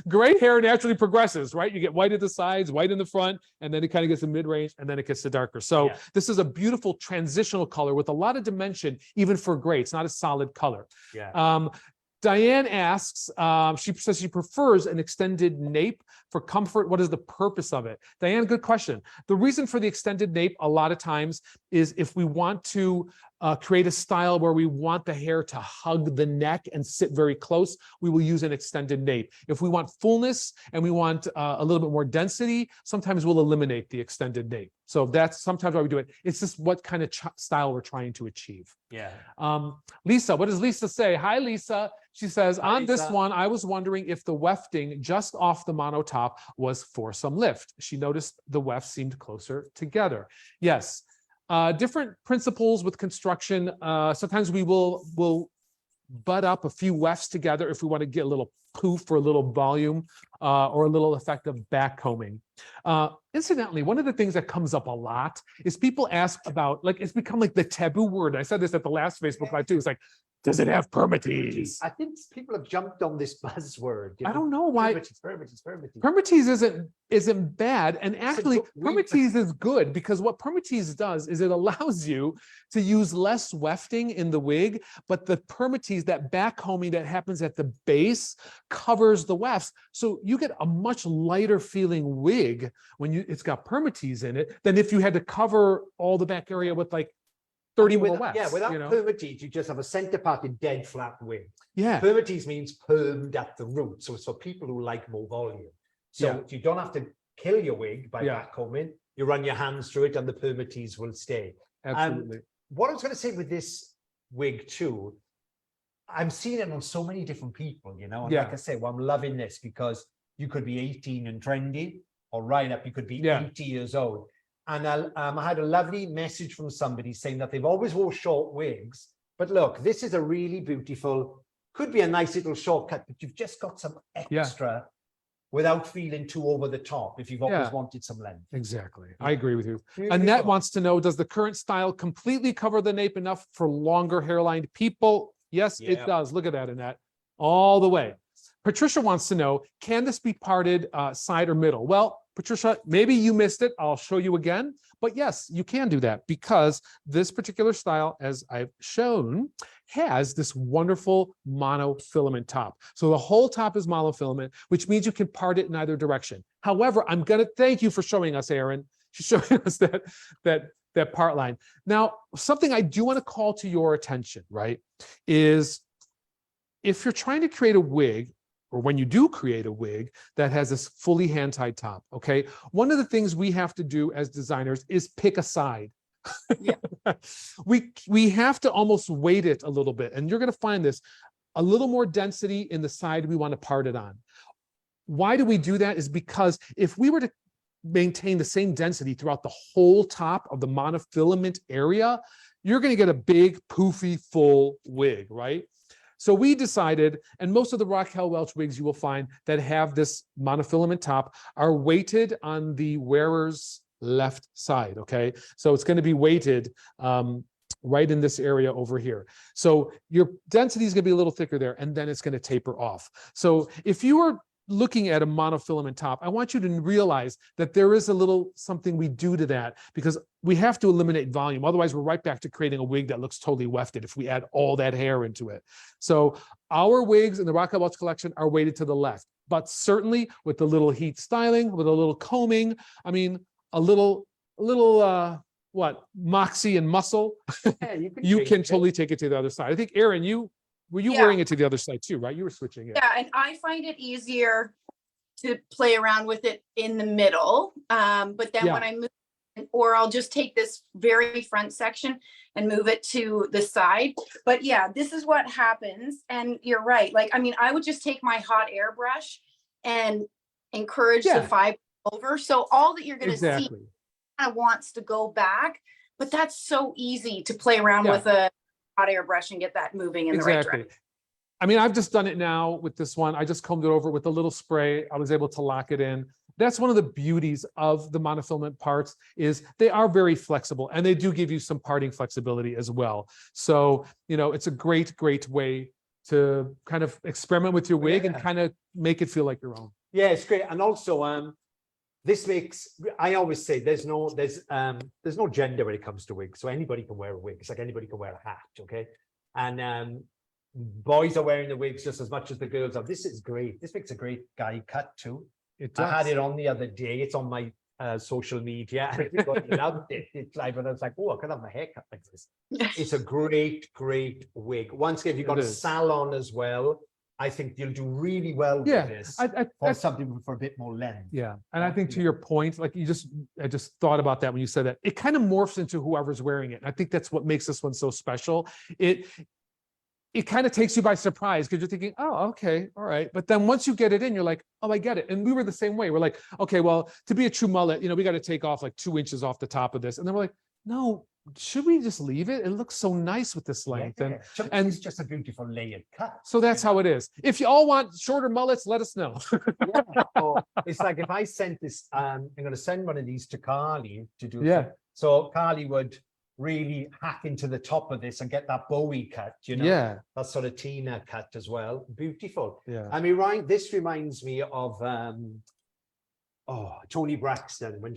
Gray hair naturally progresses, right? You get white at the sides, white in the front, and then it kind of gets a mid-range, and then it gets to darker. So this is a beautiful transitional color with a lot of dimension, even for gray. It's not a solid color. Yeah. Diane asks, she says she prefers an extended nape for comfort. What is the purpose of it? Diane, good question. The reason for the extended nape a lot of times is if we want to create a style where we want the hair to hug the neck and sit very close, we will use an extended nape. If we want fullness and we want a little bit more density, sometimes we'll eliminate the extended nape. So that's sometimes why we do it. It's just what kind of style we're trying to achieve. Yeah. Lisa, what does Lisa say? Hi, Lisa. She says, on this one, I was wondering if the wefting just off the mono top was for some lift. She noticed the weft seemed closer together. Yes. Different principles with construction. Sometimes we will butt up a few wefts together if we want to get a little poof or a little volume or a little effect of backcombing. Incidentally, one of the things that comes up a lot is people ask about, like, it's become like the taboo word. I said this at the last Facebook Live too. It's like, does it have permatease? I think people have jumped on this buzzword. I don't know why. Permatease. Permatease isn't bad, and actually permatease is good, because what permatease does is it allows you to use less wefting in the wig, but the permatease, that backcombing that happens at the base, covers the wefts, so you get a much lighter feeling wig when it's got permatease in it than if you had to cover all the back area with like 30 more wefts. Yeah, without permatease, you just have a center part in dead flat wig. Yeah. Permatease means permed at the root. So it's for people who like more volume. So you don't have to kill your wig by backcombing. You run your hands through it and the permatease will stay. Absolutely. What I was going to say with this wig too, I'm seeing it on so many different people, you know, and Yeah. like I say, well, I'm loving this because you could be 18 and trendy, or right up, you could be Yeah. 80 years old. And I had a lovely message from somebody saying that they've always wore short wigs, but look, this is a really beautiful, could be a nice little shortcut, but you've just got some extra without feeling too over the top if you've always wanted some length. Exactly. Yeah. I agree with you. Beautiful. Annette wants to know, does the current style completely cover the nape enough for longer hairline people? Yes, it Yeah. does. Look at that, Annette. All the way. Patricia wants to know, can this be parted side or middle? Well, Patricia, maybe you missed it. I'll show you again. But yes, you can do that because this particular style, as I've shown, has this wonderful monofilament top. So the whole top is monofilament, which means you can part it in either direction. However, I'm going to thank you for showing us, Erynn. She's showing us that part line. Now, something I do want to call to your attention, right, is if you're trying to create a wig, or when you do create a wig that has this fully hand-tied top, okay? One of the things we have to do as designers is pick a side. Yeah. We have to almost weight it a little bit, and you're gonna find this, a little more density in the side we want to part it on. Why do we do that? Is because if we were to maintain the same density throughout the whole top of the monofilament area, you're gonna get a big, poofy, full wig, right? So we decided, and most of the Raquel Welch wigs you will find that have this monofilament top are weighted on the wearer's left side, okay? So it's going to be weighted right in this area over here. So your density is going to be a little thicker there, and then it's going to taper off. So if you are looking at a monofilament top, I want you to realize that there is a little something we do to that because we have to eliminate volume. Otherwise, we're right back to creating a wig that looks totally wefted if we add all that hair into it. So our wigs in the Raquel Welch collection are weighted to the left, but certainly with the little heat styling, with a little combing, I mean, a little what, moxie and muscle, Yeah, you can totally take it to the other side. I think, Erynn, were you wearing it to the other side too, right? You were switching it. Yeah, and I find it easier to play around with it in the middle. But then when I move, or I'll just take this very front section and move it to the side. But yeah, this is what happens. And you're right. Like, I mean, I would just take my hot air brush and encourage the fiber over. So all that you're going to see kind of wants to go back, but that's so easy to play around with a hot air brush and get that moving in the right direction. I mean, I've just done it now with this one. I just combed it over with a little spray. I was able to lock it in. That's one of the beauties of the monofilament parts is they are very flexible and they do give you some parting flexibility as well. So, you know, it's a great, great way to kind of experiment with your wig and kind of make it feel like your own. Yeah, it's great. And also, this makes, I always say there's no gender when it comes to wigs. So anybody can wear a wig. It's like anybody can wear a hat, okay? And boys are wearing the wigs just as much as the girls are. This is great. This makes a great guy cut too. I had it on the other day. It's on my social media. And everybody loved it. It's like, when I was like, oh, I could have my hair cut like this. It's a great, great wig. Once again, if you've got a salon as well, I think you'll do really well with this. For something for a bit more length. Yeah, and I think to your point, like I just thought about that when you said that. It kind of morphs into whoever's wearing it. And I think that's what makes this one so special. It kind of takes you by surprise because you're thinking, oh, okay, all right. But then once you get it in, you're like, oh, I get it. And we were the same way. We're like, okay, well, to be a true mullet, you know, we got to take off like 2 inches off the top of this. And then we're like, no, should we just leave it? It looks so nice with this length. And it's just a beautiful layered cut. So that's how it is. If you all want shorter mullets, let us know. It's like if I sent this, I'm going to send one of these to Carly to do. So Carly would really hack into the top of this and get that Bowie cut, you know, that sort of Tina cut as well. Beautiful. I mean, this reminds me of Toni Braxton when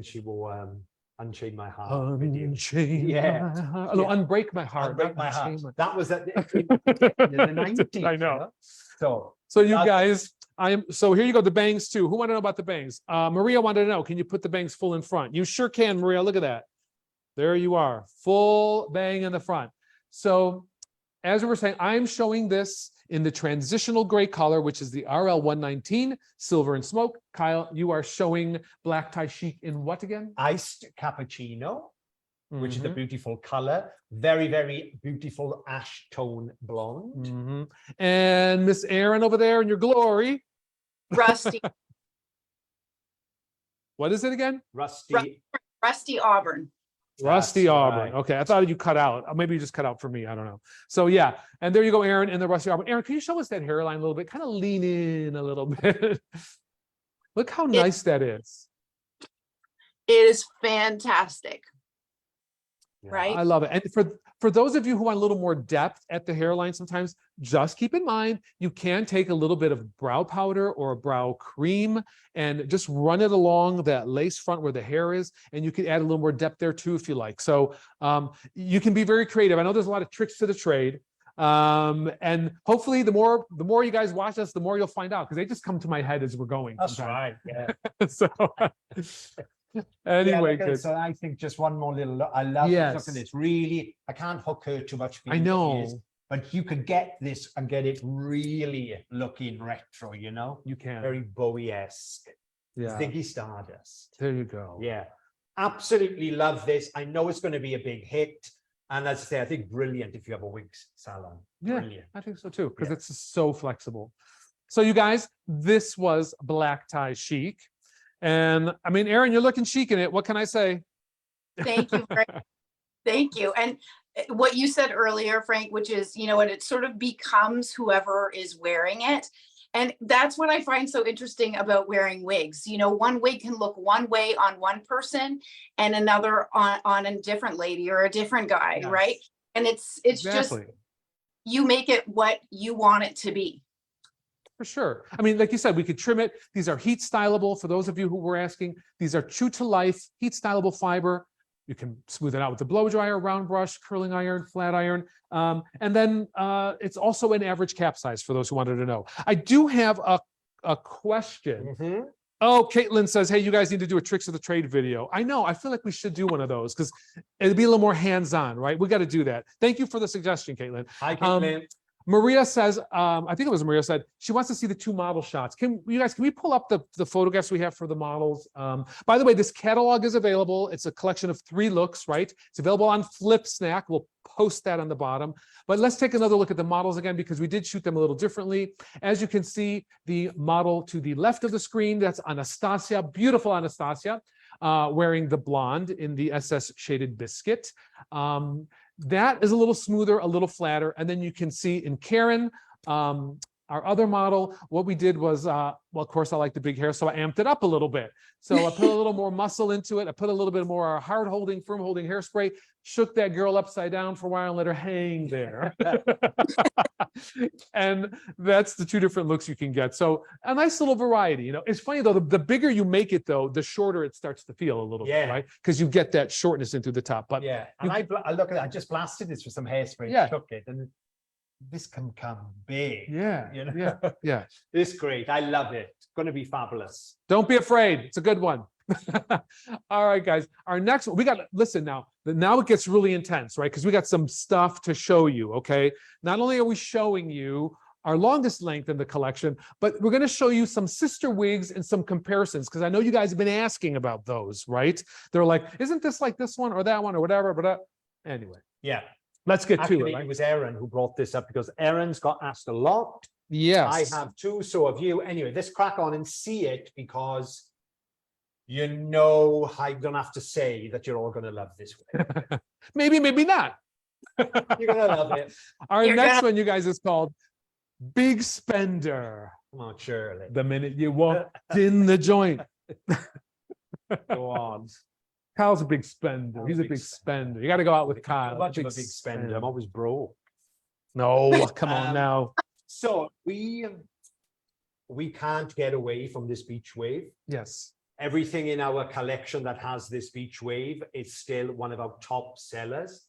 she wore Unchain My Heart. Unchain my heart. No, Unbreak My Heart. Unbreak My Heart. That was in the 90s. I know. So you guys, so here you go, the bangs too. Who want to know about the bangs? Maria wanted to know, can you put the bangs full in front? You sure can, Maria. Look at that. There you are, full bang in the front. So as we were saying, I'm showing this in the transitional gray color, which is the RL119, silver and smoke. Kyle, you are showing black tie chic in what again? Iced cappuccino. which is the Mhm. beautiful color. Very, very beautiful ash tone blonde. Mhm. And Miss Erynn over there in your glory. Rusty, What is it again? Rusty. Rusty Auburn. Rusty That's Auburn. right. Okay, I thought you cut out. Or maybe you just cut out for me. I don't know. So yeah, and there you go, Erynn, in the Rusty Auburn. Erynn, can you show us that hairline a little bit? Kind of lean in a little bit. Look how nice that is. It is fantastic. Right? I love it. And for those of you who want a little more depth at the hairline, sometimes just keep in mind you can take a little bit of brow powder or a brow cream and just run it along that lace front where the hair is, and you can add a little more depth there too if you like. So you can be very creative. I know there's a lot of tricks to the trade. And hopefully the more you guys watch us, the more you'll find out, because they just come to my head as we're going. That's sometimes. right. Yeah. So anyway, yeah, good. so I think just one more little look. I love Yes. looking at this. Really, I can't hook her too much. I know. Years, but you could get this and get it really looking retro, you know? You can. Very Bowie-esque. Yeah. Ziggy Stardust. There you go. Yeah. Absolutely love this. I know it's going to be a big hit. And as I say, I think brilliant if you have a wigs salon. Yeah, Brilliant. I think so too, because Yeah. it's so flexible. So you guys, this was Black Tie Chic. And I mean, Erynn, you're looking chic in it. What can I say? Thank you. Thank you. And what you said earlier, Frank, which is, you know, and it sort of becomes whoever is wearing it. And that's what I find so interesting about wearing wigs. You know, one wig can look one way on one person and another on a different lady or a different guy, Yes. right? And it's just, Exactly. you make it what you want it to be. For sure. I mean, like you said, we could trim it. These are heat stylable. For those of you who were asking, these are true to life, heat stylable fiber. You can smooth it out with the blow dryer, round brush, curling iron, flat iron. And then it's also an average cap size for those who wanted to know. I do have a question. Mhm. Oh, Caitlin says, hey, you guys need to do a tricks of the trade video. I know, I feel like we should do one of those because it'd be a little more hands-on, right? We got to do that. Thank you for the suggestion, Caitlin. Hi, Caitlin. Maria says, I think it was Maria said, she wants to see the two model shots. Can we pull up the photographs we have for the models? By the way, this catalog is available. It's a collection of 3 looks, right? It's available on Flip Snack. We'll post that on the bottom. But let's take another look at the models again, because we did shoot them a little differently. As you can see, the model to the left of the screen, that's Anastasia, beautiful Anastasia, wearing the blonde in the SS shaded Biscuit. That is a little smoother, a little flatter. And then you can see in Karen, our other model, what we did was, well, of course, I like the big hair, so I amped it up a little bit. So I put a little more muscle into it. I put a little bit more hard holding, firm holding hairspray, shook that girl upside down for a while and let her hang there. And that's the 2 different looks you can get. So a nice little variety. You know, it's funny though, the bigger you make it though, the shorter it starts to feel a little bit, right? Because you get that shortness into the top. But Yeah. And I look at it, I just blasted this with some hairspray, Yeah. shook it, and this can come big. yeah, You know? yeah. It's great. I love it. It's going to be fabulous. Don't be afraid. It's a good one. All right, guys. Our next one, listen now it gets really intense, right? Because we got some stuff to show you, okay? Not only are we showing you our longest length in the collection, but we're going to show you some sister wigs and some comparisons, because I know you guys have been asking about those, right? They're like, isn't this like this one or that one or whatever? But anyway, Yeah. let's get Actually, to it, right? it was Erynn who brought this up because Erin's got asked a lot. Yes. I have too, so have you. Anyway, let's crack on and see it, because you know I'm gonna have to say that you're all gonna love this one. Maybe, maybe not. You're gonna love it. Our You're next gonna- one, you guys, is called Big Spender. Come on, Shirley. The minute you walked in the joint. Go on. Kyle's a big spender. I'm He's a big spender. You got to go out with Kyle. Much of a big spender. I'm always broke. No, come on now. So we can't get away from this beach wave. Yes. Everything in our collection that has this beach wave is still one of our top sellers.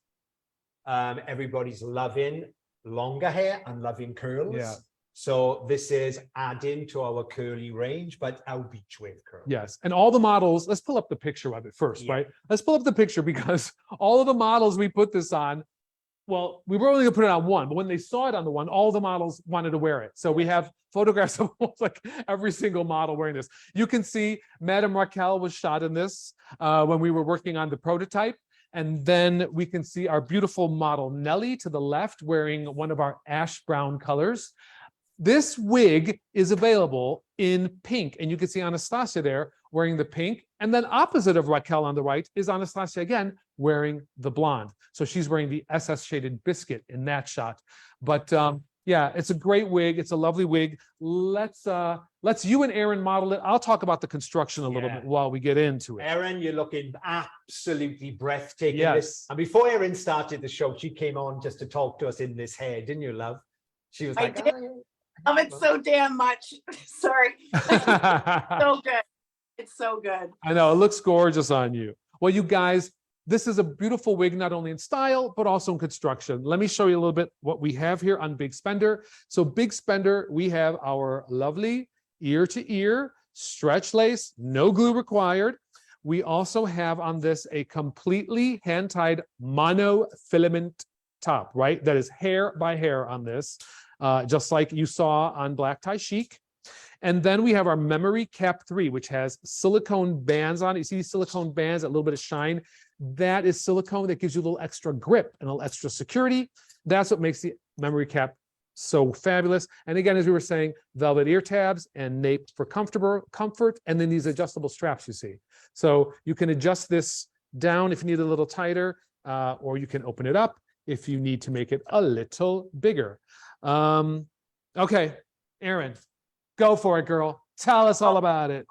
Everybody's loving longer hair and loving curls. Yeah. So this is adding to our curly range, but our beach wave curl. Yes. And all the models, let's pull up the picture of it first, Yeah. right? Let's pull up the picture, because all of the models we put this on, well, we were only gonna put it on one, but when they saw it on the one, all the models wanted to wear it. So we have photographs of almost like every single model wearing this. You can see Madame Raquel was shot in this when we were working on the prototype. And then we can see our beautiful model Nelly to the left wearing one of our ash brown colors. This wig is available in pink, and you can see Anastasia there wearing the pink. And then opposite of Raquel on the right is Anastasia again wearing the blonde. So she's wearing the SS shaded Biscuit in that shot. But yeah, it's a great wig. It's a lovely wig. Let's you and Erynn model it. I'll talk about the construction a little bit while we get into it. Erynn, you're looking absolutely breathtaking. Yes. And before Erynn started the show, she came on just to talk to us in this hair, didn't you, love? She was like, I did. Love it so damn much. Sorry. So good. It's so good. I know, it looks gorgeous on you. Well, you guys, this is a beautiful wig, not only in style, but also in construction. Let me show you a little bit what we have here on Big Spender. So Big Spender, we have our lovely ear-to-ear stretch lace, no glue required. We also have on this a completely hand-tied monofilament top, right? That is hair by hair on this, just like you saw on Black Tie Chic. And then we have our Memory Cap 3, which has silicone bands on it. You see these silicone bands, a little bit of shine. That is silicone that gives you a little extra grip and a little extra security. That's what makes the Memory Cap so fabulous. And again, as we were saying, velvet ear tabs and nape for comfort, and then these adjustable straps you see. So you can adjust this down if you need it a little tighter, or you can open it up if you need to make it a little bigger. Okay, Erynn, go for it, girl. Tell us all about it.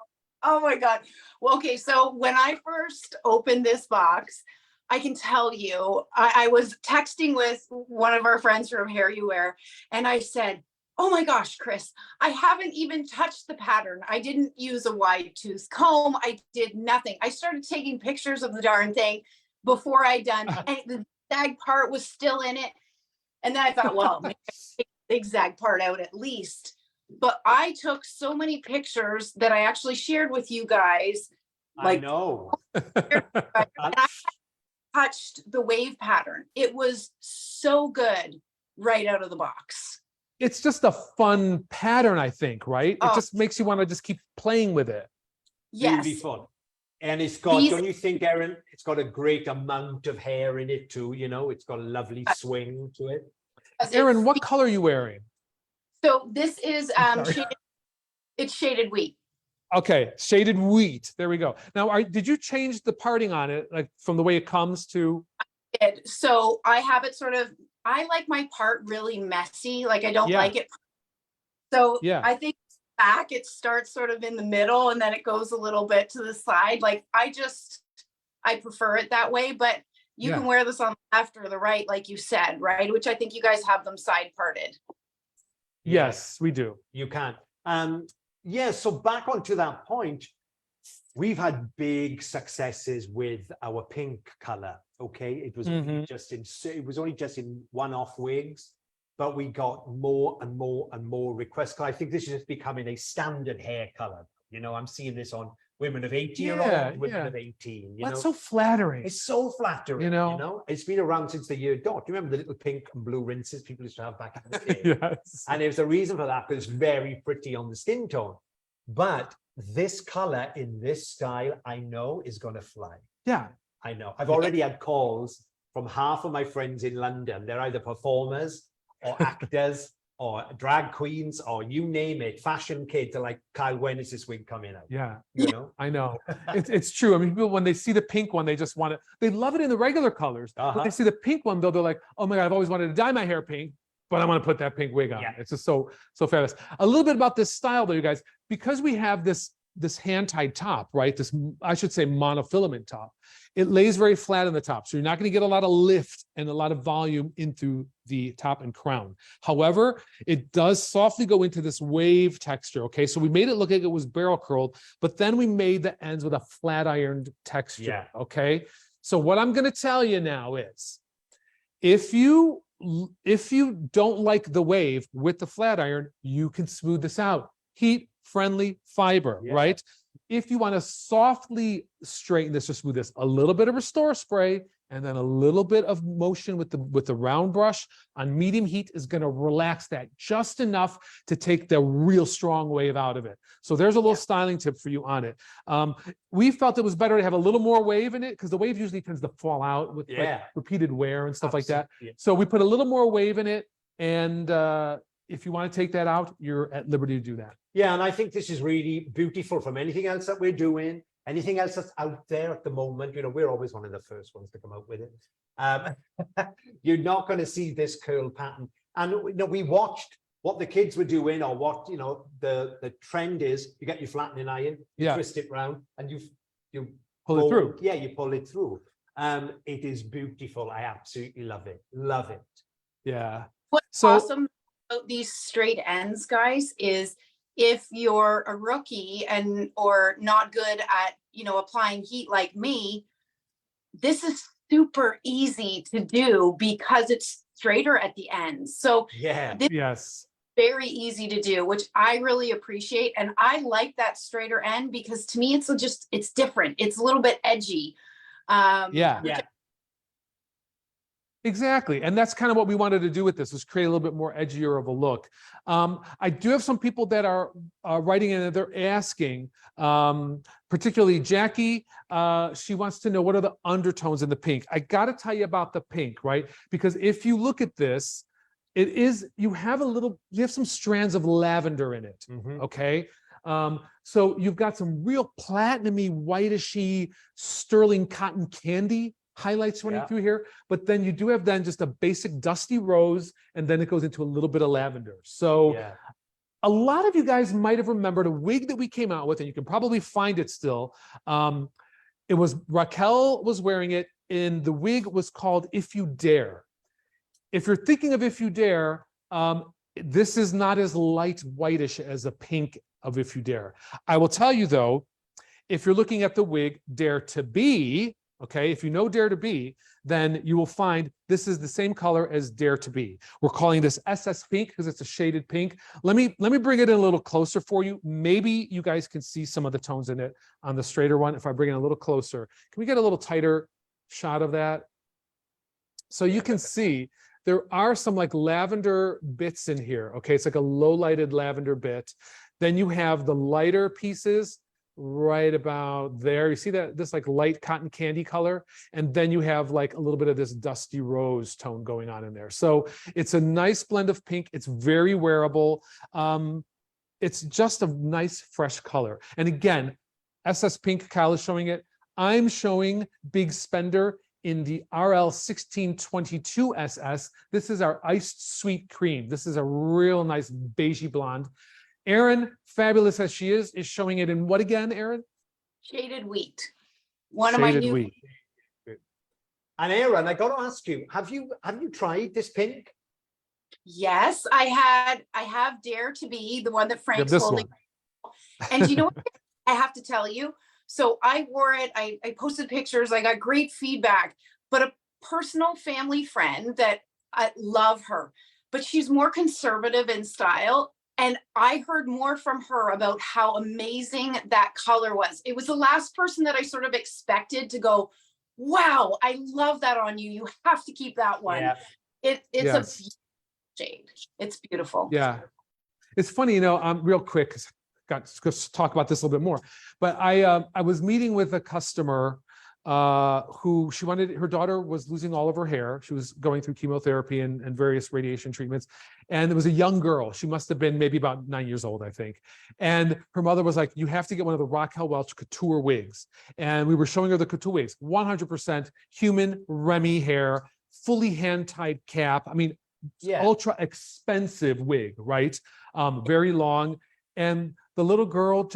Oh my God. Well, okay. So when I first opened this box, I can tell you, I was texting with one of our friends from HairUWear, and I said, oh my gosh, Chris, I haven't even touched the pattern. I didn't use a wide tooth comb. I did nothing. I started taking pictures of the darn thing before I done, and the zag part was still in it. And then I thought, well, maybe I take the zigzag part out at least. But I took so many pictures that I actually shared with you guys. Like, I know. and I touched the wave pattern. It was so good right out of the box. It's just a fun pattern, I think, right? It just makes you want to just keep playing with it. Yes. Really fun. And it's got, don't you think, Erynn, it's got a great amount of hair in it too, you know? It's got a lovely swing to it. Erynn, what color are you wearing? So this is it's shaded wheat. Okay, shaded wheat. There we go. Now, did you change the parting on it, like from the way it comes to? I did. So I have it sort of, I like my part really messy. Like I don't like it. So I think back, it starts sort of in the middle and then it goes a little bit to the side. Like I prefer it that way, but you can wear this on the left or the right, like you said, right? Which I think you guys have them side parted. Yes, we do. You can. Yeah, so back onto that point, we've had big successes with our pink color. Okay, it was only just in one-off wigs, but we got more and more and more requests. I think this is just becoming a standard hair color. You know, I'm seeing this on women of 80-year-old, women of 18. That's so flattering. It's so flattering. You know, it's been around since the year dot. Do you remember the little pink and blue rinses people used to have back in the day? Yes. And there's a reason for that, because it's very pretty on the skin tone. But this color in this style, I know is going to fly. Yeah. I know. I've already had calls from half of my friends in London. They're either performers or actors or drag queens or you name it, fashion kids. They're like, Kyle, when is this wig coming out? Yeah. You know? I know. It's true. I mean, people, when they see the pink one, they just want it. They love it in the regular colors. But they see the pink one, though, they're like, oh my God, I've always wanted to dye my hair pink, but I want to put that pink wig on. Yeah. It's just so fabulous. A little bit about this style, though, you guys, because we have this hand-tied top, right? This, I should say, monofilament top. It lays very flat on the top. So you're not going to get a lot of lift and a lot of volume into the top and crown. However, it does softly go into this wave texture. Okay. So we made it look like it was barrel curled, but then we made the ends with a flat ironed texture. Yeah. Okay. So what I'm going to tell you now is if you don't like the wave with the flat iron, you can smooth this out. Heat friendly fiber, right? If you want to softly straighten this or smooth this, a little bit of Restore Spray and then a little bit of motion with the round brush on medium heat is going to relax that just enough to take the real strong wave out of it. So there's a little styling tip for you on it. We felt it was better to have a little more wave in it because the wave usually tends to fall out with like repeated wear and stuff like that. So we put a little more wave in it, and if you want to take that out, you're at liberty to do that. Yeah, and I think this is really beautiful from anything else that we're doing. Anything else that's out there at the moment, you know, we're always one of the first ones to come out with it. You're not going to see this curl pattern. And you know, we watched what the kids were doing, or what, you know, the trend is. You get your flattening iron, you twist it round, and you pull it through. Yeah, you pull it through. It is beautiful. I absolutely love it. Love it. Yeah. What's awesome about these straight ends, guys, is if you're a rookie or not good at, you know, applying heat like me, this is super easy to do because it's straighter at the end. So this very easy to do, which I really appreciate. And I like that straighter end because to me, it's different. It's a little bit edgy. Exactly. And that's kind of what we wanted to do with this, was create a little bit more edgier of a look. I do have some people that are writing in and they're asking, particularly Jackie, she wants to know what are the undertones in the pink. I got to tell you about the pink, right? Because if you look at this, you have some strands of lavender in it, okay? So you've got some real platinumy, whitishy, sterling cotton candy highlights running through here, but then you do have just a basic dusty rose, and then it goes into a little bit of lavender. So a lot of you guys might have remembered a wig that we came out with, and you can probably find it still. It was Raquel was wearing it, and the wig was called If You Dare. If you're thinking of If You Dare, this is not as light whitish as a pink of If You Dare. I will tell you though, if you're looking at the wig Dare to Be, okay, if you know Dare to Be, then you will find this is the same color as Dare to Be. We're calling this SS pink because it's a shaded pink. Let me bring it in a little closer for you. Maybe you guys can see some of the tones in it on the straighter one. If I bring it a little closer, can we get a little tighter shot of that? So you can see there are some like lavender bits in here. Okay, it's like a low lighted lavender bit. Then you have the lighter pieces right about there. You see that this like light cotton candy color, and then you have like a little bit of this dusty rose tone going on in there. So it's a nice blend of pink. It's very wearable. It's just a nice fresh color. And again, SS Pink, Kyle is showing it. I'm showing Big Spender in the RL 1622 SS. This is our iced sweet cream. This is a real nice beigey blonde. Erynn, fabulous as she is showing it in what again, Erynn? Shaded wheat. One of my new. Wheat. And Erynn, I got to ask you, have you tried this pink? Yes, I have Dare to Be, the one that Frank's holding. And you know what I have to tell you? So I wore it, I posted pictures, I got great feedback, but a personal family friend that I love her, but she's more conservative in style. And I heard more from her about how amazing that color was. It was the last person that I sort of expected to go, wow, I love that on you. You have to keep that one. Yeah. It's a beautiful shade. It's beautiful. Yeah. It's funny, you know, real quick, because got to talk about this a little bit more. But I was meeting with a customer who her daughter was losing all of her hair. She was going through chemotherapy and various radiation treatments. And it was a young girl. She must have been maybe about 9 years old, I think. And her mother was like, you have to get one of the Raquel Welch couture wigs. And we were showing her the couture wigs, 100% human Remy hair, fully hand-tied cap. I mean, ultra expensive wig, right? Very long. And the little girl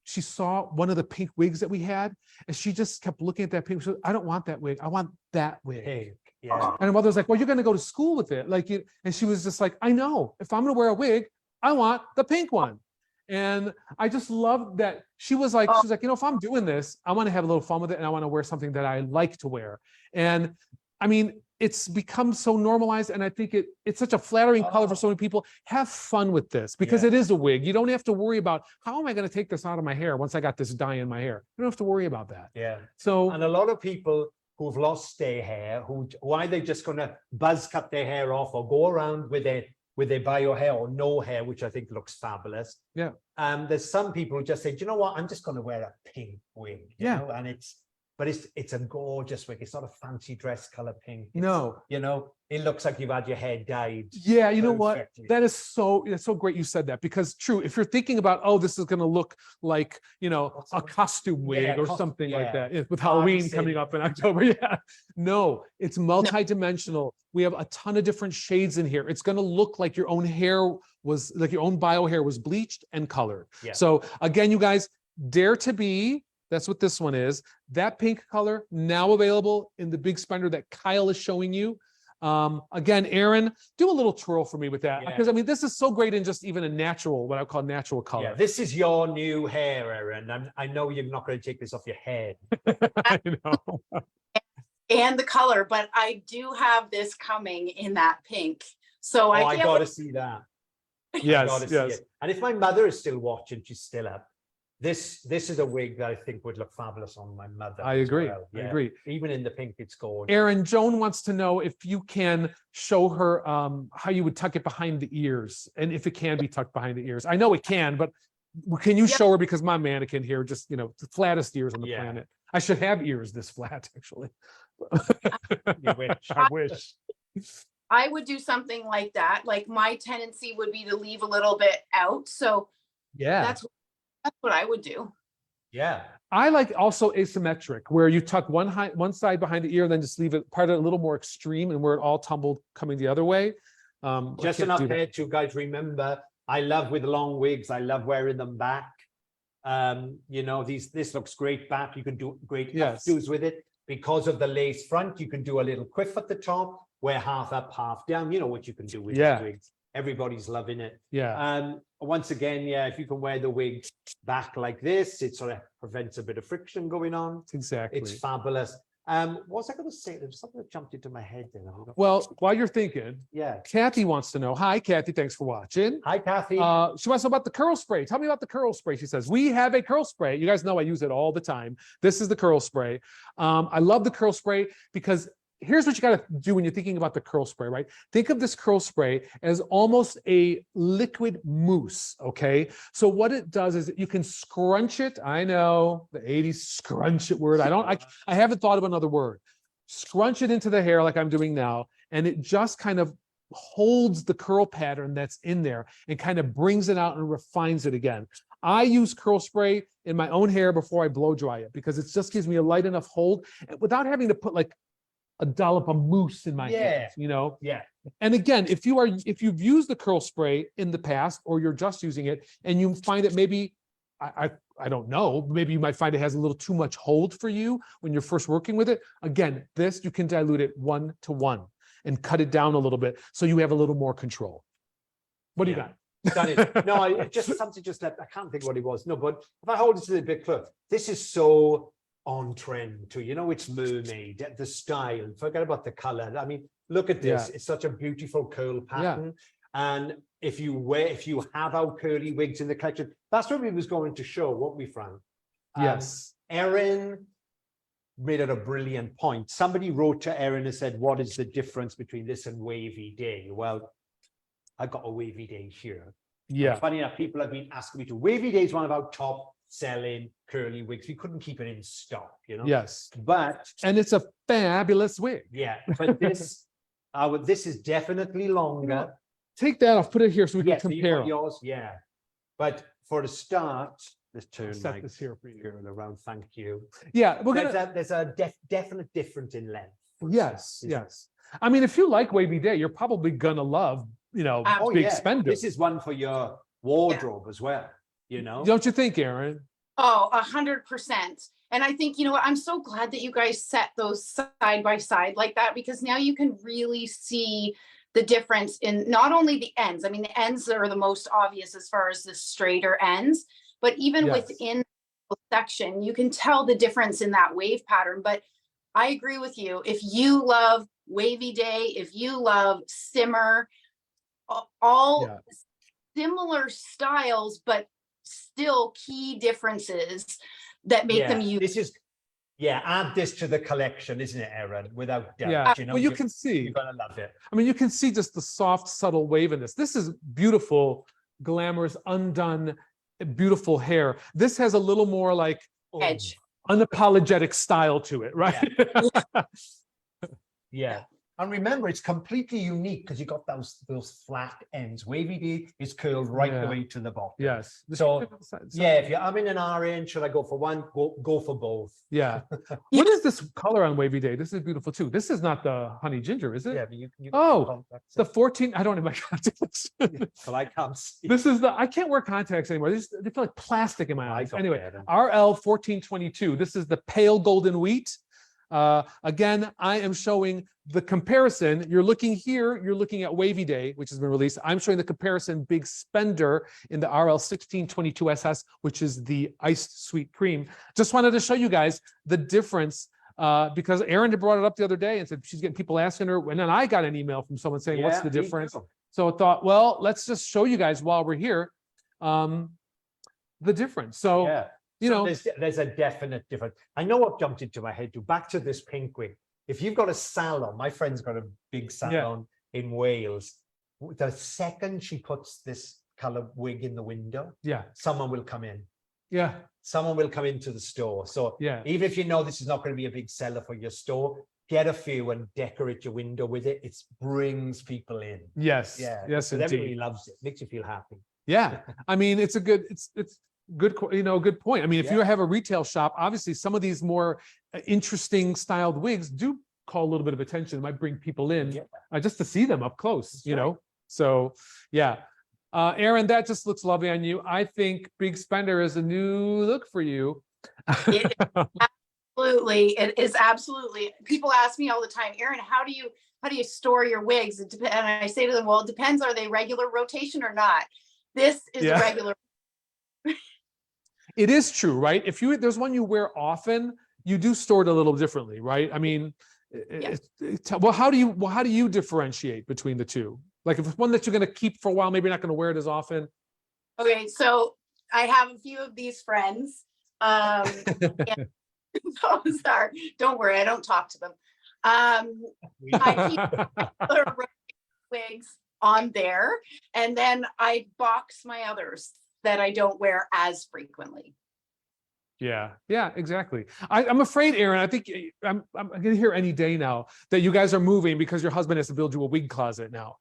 she saw one of the pink wigs that we had, and she just kept looking at that pink. She said, I don't want that wig. I want that wig. Pink. Yeah. And her mother was like, well, you're going to go to school with it. And she was just like, I know. If I'm going to wear a wig, I want the pink one. And I just love that she was like, you know, if I'm doing this, I want to have a little fun with it, and I want to wear something that I like to wear. And I mean, it's become so normalized, and I think it's such a flattering color for so many people. Have fun with this, because it is a wig. You don't have to worry about, how am I going to take this out of my hair once I got this dye in my hair? You don't have to worry about that. Yeah. So, and a lot of people who've lost their hair, who are they just going to buzz cut their hair off or go around with their bio hair or no hair, which I think looks fabulous. Yeah. There's some people who just say, do you know what? I'm just going to wear a pink wig. You know? And it's a gorgeous wig. It's not a fancy dress color pink. No, You know, it looks like you've had your hair dyed. yeah, you know what? perfectly. That is it's so great you said that, because true, if you're thinking about, oh, this is going to look like, you know, What's a that? costume wig Yeah, or something like yeah. that, with Halloween Fancy. coming up in October. Yeah, no, it's multi-dimensional. We have a ton of different shades in here. It's going to look like your own hair was, like your own bio hair was bleached and colored. Yeah. So again, you guys, Dare to Be, that's what this one is. That pink color now available in the big spender that Kyle is showing you. Again, Erynn, do a little twirl for me with that, Yeah. because I mean, this is so great in just even a natural, what I call natural color. Yeah, this is your new hair, Erynn. I know you're not going to take this off your head. I know. And the color, but I do have this coming in that pink. So I can't got to wait. see that. I Yes, gotta see yes. it. And if my mother is still watching, she's still up. This is a wig that I think would look fabulous on my mother. I as agree. well. I Yeah. agree. Even in the pink, it's gorgeous. Erynn, Joan wants to know if you can show her how you would tuck it behind the ears, and if it can be tucked behind the ears. I know it can, but can you show her, because my mannequin here just, you know, the flattest ears on the Yeah. planet. I should have ears this flat, actually. You wish. I wish. I would do something like that. Like my tendency would be to leave a little bit out. So Yeah. that's what I would do. Yeah. I like also asymmetric, where you tuck one side behind the ear, and then just leave it part of it a little more extreme, and where it all tumbled coming the other way. I Just can't enough do that. hair to, guys, remember, I love with long wigs. I love wearing them back. You know, this looks great back. You can do great Yes. updos with it. Because of the lace front, you can do a little quiff at the top, wear half up, half down. You know what you can do with Yeah. these wigs. Everybody's loving it. Yeah. Once again, yeah, if you can wear the wig back like this, it sort of prevents a bit of friction going on. Exactly. It's fabulous. What was I going to say? There was something that jumped into my head then. Well, while you're thinking, Yeah. Kathy wants to know. Hi, Kathy. Thanks for watching. Hi, Kathy. She wants to know about the curl spray. Tell me about the curl spray. She says, we have a curl spray. You guys know I use it all the time. This is the curl spray. I love the curl spray because here's what you got to do when you're thinking about the curl spray, right? Think of this curl spray as almost a liquid mousse, okay? So what it does is you can scrunch it. I know the 80s scrunch it word. I haven't thought of another word. Scrunch it into the hair like I'm doing now, and it just kind of holds the curl pattern that's in there and kind of brings it out and refines it again. I use curl spray in my own hair before I blow dry it, because it just gives me a light enough hold without having to put like a dollop of mousse in my hands, you know? Yeah. And again, if you've used the curl spray in the past, or you're just using it and you find that maybe, I don't know, maybe you might find it has a little too much hold for you when you're first working with it. Again, this, you can dilute it 1:1 and cut it down a little bit so you have a little more control. What do you Yeah. got? Done it. No, it just something just left. I can't think what it was. No, but if I hold it to the bit close, this is so on trend too. You know, it's mermaid, the style. Forget about the color. I mean, look at this. Yeah. It's such a beautiful curl pattern. And if you have our curly wigs in the collection, that's what we was going to show, what we found. Yes. Erynn made it a brilliant point. Somebody wrote to Erynn and said, what is the difference between this and Wavy Day? Well, I got a Wavy Day here. Yeah. And funny enough, people have been asking me to. Wavy Day is one of our top selling curly wigs. We couldn't keep it in stock, you know. Yes. But And it's a fabulous wig. yeah, but this is definitely longer. Take that off, put it here so we Yes, can so you compare. got them. yours, yeah. But for the start, let's I'll turn set my this here for you. gear around. Thank you. Yeah, we're gonna. There's a definite difference in length. Yes, Isn't it? yes. I mean, if you like Wavy Day, you're probably gonna love, you know, Oh, big yeah. spender. This is one for your wardrobe as well, you know. Don't you think, Erynn? Oh, 100%. And I think, you know what, I'm so glad that you guys set those side by side like that, because now you can really see the difference in not only the ends. I mean, the ends are the most obvious as far as the straighter ends, but even Yes. within the section, you can tell the difference in that wave pattern. But I agree with you. If you love Wavy Day, if you love Simmer, all Yeah. similar styles, but still key differences that make them unique. Yeah, add this to the collection, isn't it, Erynn? Without doubt. Yeah, You know, well, you can see. you're gonna love it. I mean, you can see just the soft, subtle waviness. This is beautiful, glamorous, undone, beautiful hair. This has a little more like Edge. unapologetic style to it, right? Yeah. And remember, it's completely unique because you got those flat ends. Wavy D is curled right the Yeah. way to the bottom. Yes. So, yeah, if you're I'm in an RN, should I go for one? Go for both. Yeah. What is this color on Wavy Day? This is beautiful too. This is not the honey ginger, is it? Yeah, but you Oh, the 14. I don't have my contacts. well, I can't see. This is I can't wear contacts anymore. They feel like plastic in my eyes. don't Anyway, care then. RL 1422. This is the pale golden wheat. Again, I am showing the comparison. You're looking here, you're looking at Wavy Day, which has been released. I'm showing the comparison Big Spender in the RL 1622 SS, which is the iced sweet cream. Just wanted to show you guys the difference because Erynn had brought it up the other day and said she's getting people asking her. And then I got an email from someone saying, what's the me difference? too. So I thought, well, let's just show you guys while we're here the difference. So, Yeah. you know, There's a definite difference. I know what jumped into my head too. Back to this pink wig. If you've got a salon, my friend's got a big salon in Wales. The second she puts this color wig in the window, yeah, someone will come in. yeah, Someone will come into the store. So yeah. even if you know this is not going to be a big seller for your store, get a few and decorate your window with it. It brings people in. Yes. Yeah. Yes, because everybody indeed. loves it. Makes you feel happy. Yeah. I mean, it's good, good point. I mean, if you Yeah. have a retail shop, obviously some of these more interesting styled wigs do call a little bit of attention, might bring people in just to see them up close, That's you right. know? So, yeah. Erynn, that just looks lovely on you. I think Big Spender is a new look for you. Absolutely, it is absolutely. People ask me all the time, Erynn, how do you store your wigs? It depends, and I say to them, well, it depends. Are they regular rotation or not? This is a regular. It is true, right? If there's one you wear often, you do store it a little differently, right? I mean, well, how do you differentiate between the two? Like if it's one that you're going to keep for a while, maybe you're not going to wear it as often. Okay, so I have a few of these friends. Those are, don't worry, I don't talk to them. I keep regular wigs on there, and then I box my others that I don't wear as frequently. Yeah, exactly. I'm afraid, Erynn, I think I'm going to hear any day now that you guys are moving because your husband has to build you a wig closet now.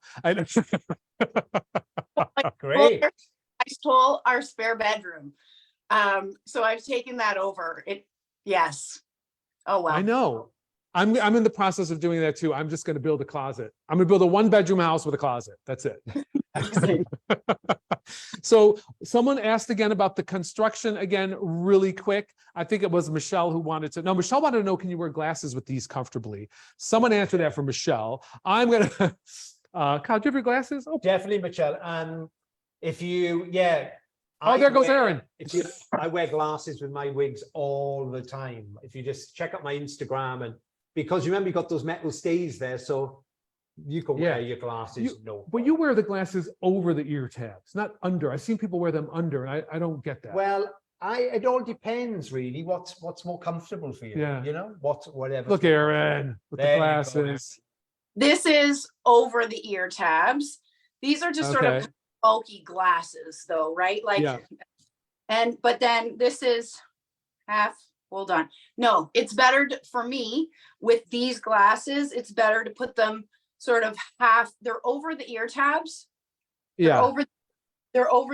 Great. I stole our spare bedroom. So I've taken that over. Yes. Oh, wow. I know. I'm in the process of doing that too. I'm just going to build a closet. I'm going to build a 1-bedroom house with a closet. That's it. So someone asked again about the construction again, really quick. I think it was Michelle who wanted to know. Michelle wanted to know, can you wear glasses with these comfortably? Someone answered that for Michelle. I'm going to, Kyle, do you have your glasses? Oh, Definitely, Michelle. If you, oh, there goes Erynn. I wear glasses with my wigs all the time. If you just check out my Instagram, and because remember you got those metal stays there, so you can wear your glasses. But you wear the glasses over the ear tabs, not under. I've seen people wear them under, and I don't get that. Well, it all depends really. What's more comfortable for you? Yeah. You know, whatever. Look, Erynn, with the There you go, glasses. This is over the ear tabs. These are just sort of bulky glasses though, right? Like, but then this is half, hold on. No, it's better for me with these glasses. It's better to put them sort of half, they're over the ear tabs. They're over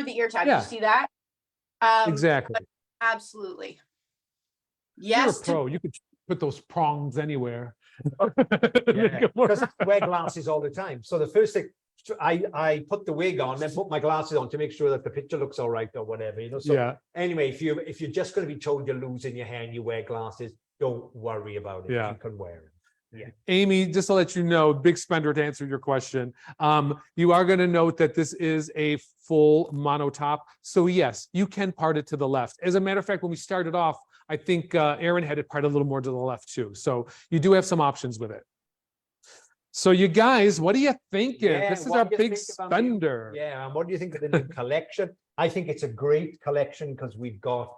the ear tabs. You see that? Exactly. Absolutely. Yes. You're a pro. You could put those prongs anywhere. Because I wear glasses all the time. So the first thing, I put the wig on, then put my glasses on to make sure that the picture looks all right or whatever, you know. So anyway, if you're just going to be told you're losing your hair and you wear glasses, don't worry about it. You can wear them. Amy, just to let you know, Big Spender, to answer your question, you are going to note that this is a full mono top. So yes, you can part it to the left. As a matter of fact, when we started off, I think Erynn had it part a little more to the left too. So you do have some options with it. So you guys, what are you thinking? This is our Big Spender. And what do you think of the new collection? I think it's a great collection because we've got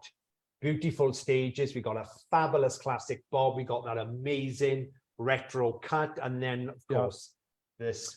beautiful stages. We got a fabulous classic bob. We got that amazing retro cut. And then, of course, this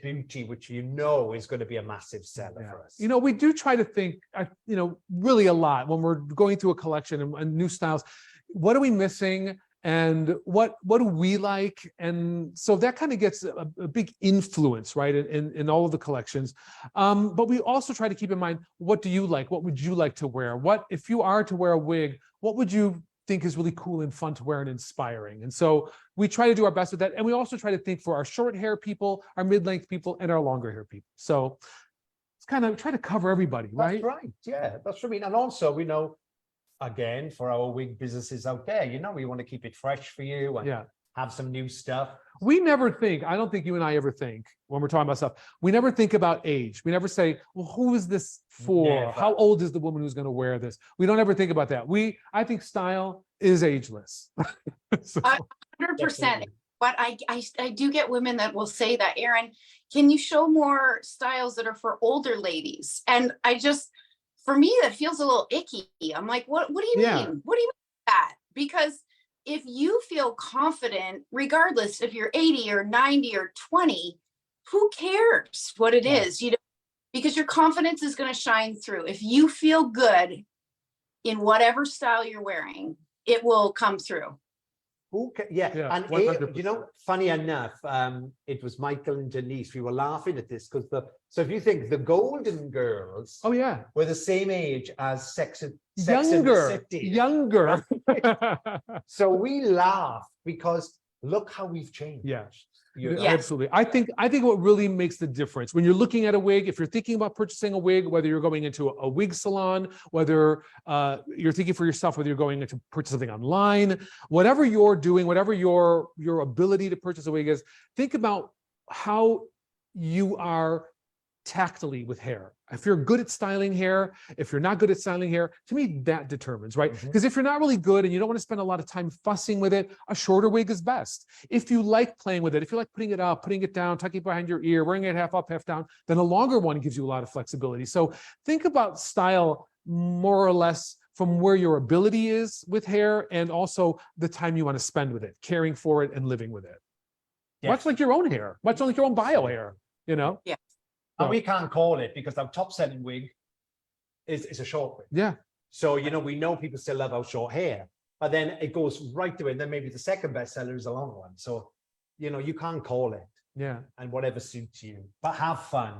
beauty, which you know is going to be a massive seller for us. You know, we do try to think, you know, really a lot when we're going through a collection and new styles. What are we missing? And what do we like? And so that kind of gets a big influence, right, in all of the collections. But we also try to keep in mind, what do you like? What would you like to wear? What, if you are to wear a wig, what would you think is really cool and fun to wear and inspiring? And so we try to do our best with that. And we also try to think for our short hair people, our mid-length people, and our longer hair people. So it's kind of try to cover everybody, right? That's right. Yeah, that's what I mean. And also, we know, again, for our wig businesses out there, you know, we want to keep it fresh for you and have some new stuff. We never think, I don't think you and I ever think, when we're talking about stuff, we never think about age. We never say, well, who is this for? Never. How old is the woman who's going to wear this? We don't ever think about that. I think style is ageless. So, 100%. But I do get women that will say that, Erynn, can you show more styles that are for older ladies? And for me, that feels a little icky. I'm like, what do you mean? What do you mean by that? Because if you feel confident, regardless if you're 80 or 90 or 20, who cares what it is? You know, because your confidence is going to shine through. If you feel good in whatever style you're wearing, it will come through. Okay, and you know, funny enough, it was Michael and Denise. We were laughing at this because so if you think the Golden Girls, were the same age as Sex and the City. Younger. So we laugh because look how we've changed. Absolutely. I think what really makes the difference when you're looking at a wig, if you're thinking about purchasing a wig, whether you're going into a wig salon, whether you're thinking for yourself, whether you're going to purchase something online, whatever you're doing, whatever your ability to purchase a wig is, think about how you are tactily with hair. If you're good at styling hair, if you're not good at styling hair, to me, that determines, right? Because if you're not really good and you don't want to spend a lot of time fussing with it, a shorter wig is best. If you like playing with it, if you like putting it up, putting it down, tucking it behind your ear, wearing it half up, half down, then a longer one gives you a lot of flexibility. So think about style more or less from where your ability is with hair and also the time you want to spend with it, caring for it and living with it. Much like your own hair, much like your own bio hair, you know? Yeah. And we can't call it because our top selling wig is a short wig. Yeah. So, you know, we know people still love our short hair, but then it goes right to it. And then maybe the second bestseller is a long one. So, you know, you can't call it. Yeah. And whatever suits you, but have fun.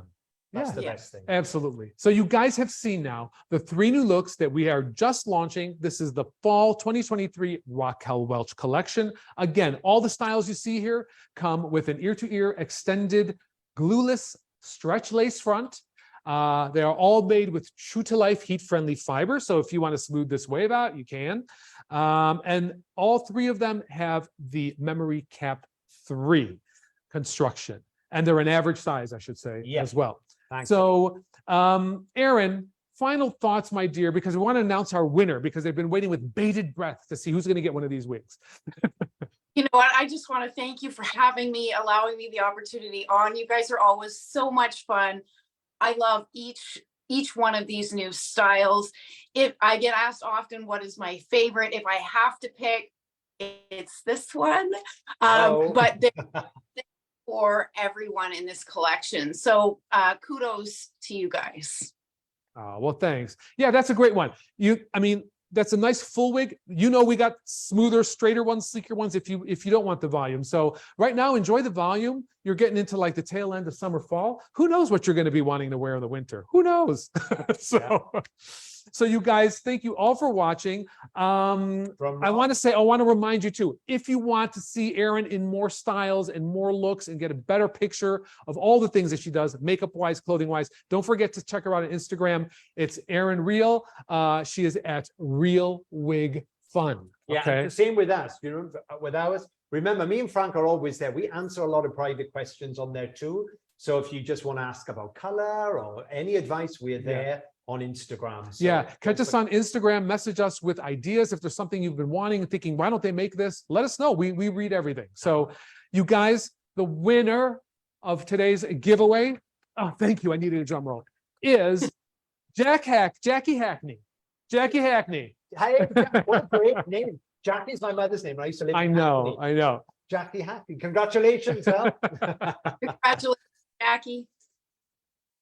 That's the best thing. Absolutely. So you guys have seen now the 3 new looks that we are just launching. This is the fall 2023 Raquel Welch collection. Again, all the styles you see here come with an ear-to-ear extended glueless stretch lace front. They are all made with true to life heat-friendly fiber. So if you want to smooth this wave out, you can. And all 3 of them have the memory cap 3 construction. And they're an average size, I should say, as well. So Erynn, final thoughts, my dear, because we want to announce our winner because they've been waiting with bated breath to see who's going to get one of these wigs. You know what? I just want to thank you for having me, allowing me the opportunity on. You guys are always so much fun. I love each one of these new styles. If I get asked often, what is my favorite? If I have to pick, it's this one. But they're for everyone in this collection. So kudos to you guys. Well, thanks. Yeah, that's a great one. I mean, that's a nice full wig. You know, we got smoother, straighter ones, sleeker ones if you don't want the volume. So right now, enjoy the volume. You're getting into like the tail end of summer, fall. Who knows what you're going to be wanting to wear in the winter? Who knows? So you guys, thank you I want to remind you too, if you want to see Erynn in more styles and more looks and get a better picture of all the things that she does, makeup wise, clothing wise, don't forget to check her out on Instagram. It's Erynn Real. She is at Real Wig Fun. Okay. The same with us, you know, with ours. Remember, me and Frank are always there. We answer a lot of private questions on there too. So if you just want to ask about color or any advice, we're there on Instagram. So catch us on Instagram, message us with ideas. If there's something you've been wanting and thinking, why don't they make this? Let us know. We read everything. So you guys, the winner of today's giveaway, oh, thank you, I needed a drum roll, is Jackie Hackney. Jackie Hackney. Hey, what a great name. Jackie's my mother's name. I used to live I in know, Hackney. I know. Jackie Hackney. Congratulations, Al. Congratulations, Jackie.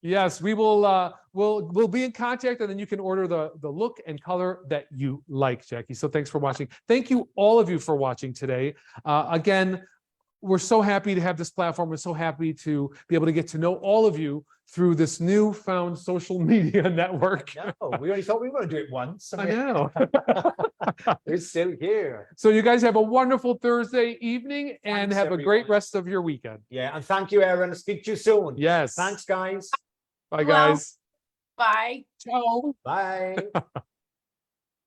Yes, we will we'll be in contact, and then you can order the look and color that you like, Jackie. So thanks for watching. Thank you all of you for watching today. Again, we're so happy to have this platform. We're so happy to be able to get to know all of you through this newfound social media network. No, we only thought we were going to do it once. I know. We're still here. So you guys have a wonderful Thursday evening and Thanks, have a great everyone. rest of your weekend. Yeah, and thank you, Erynn. Speak to you soon. Yes. Thanks, guys. Bye, Well- guys. Bye. Ciao. Bye.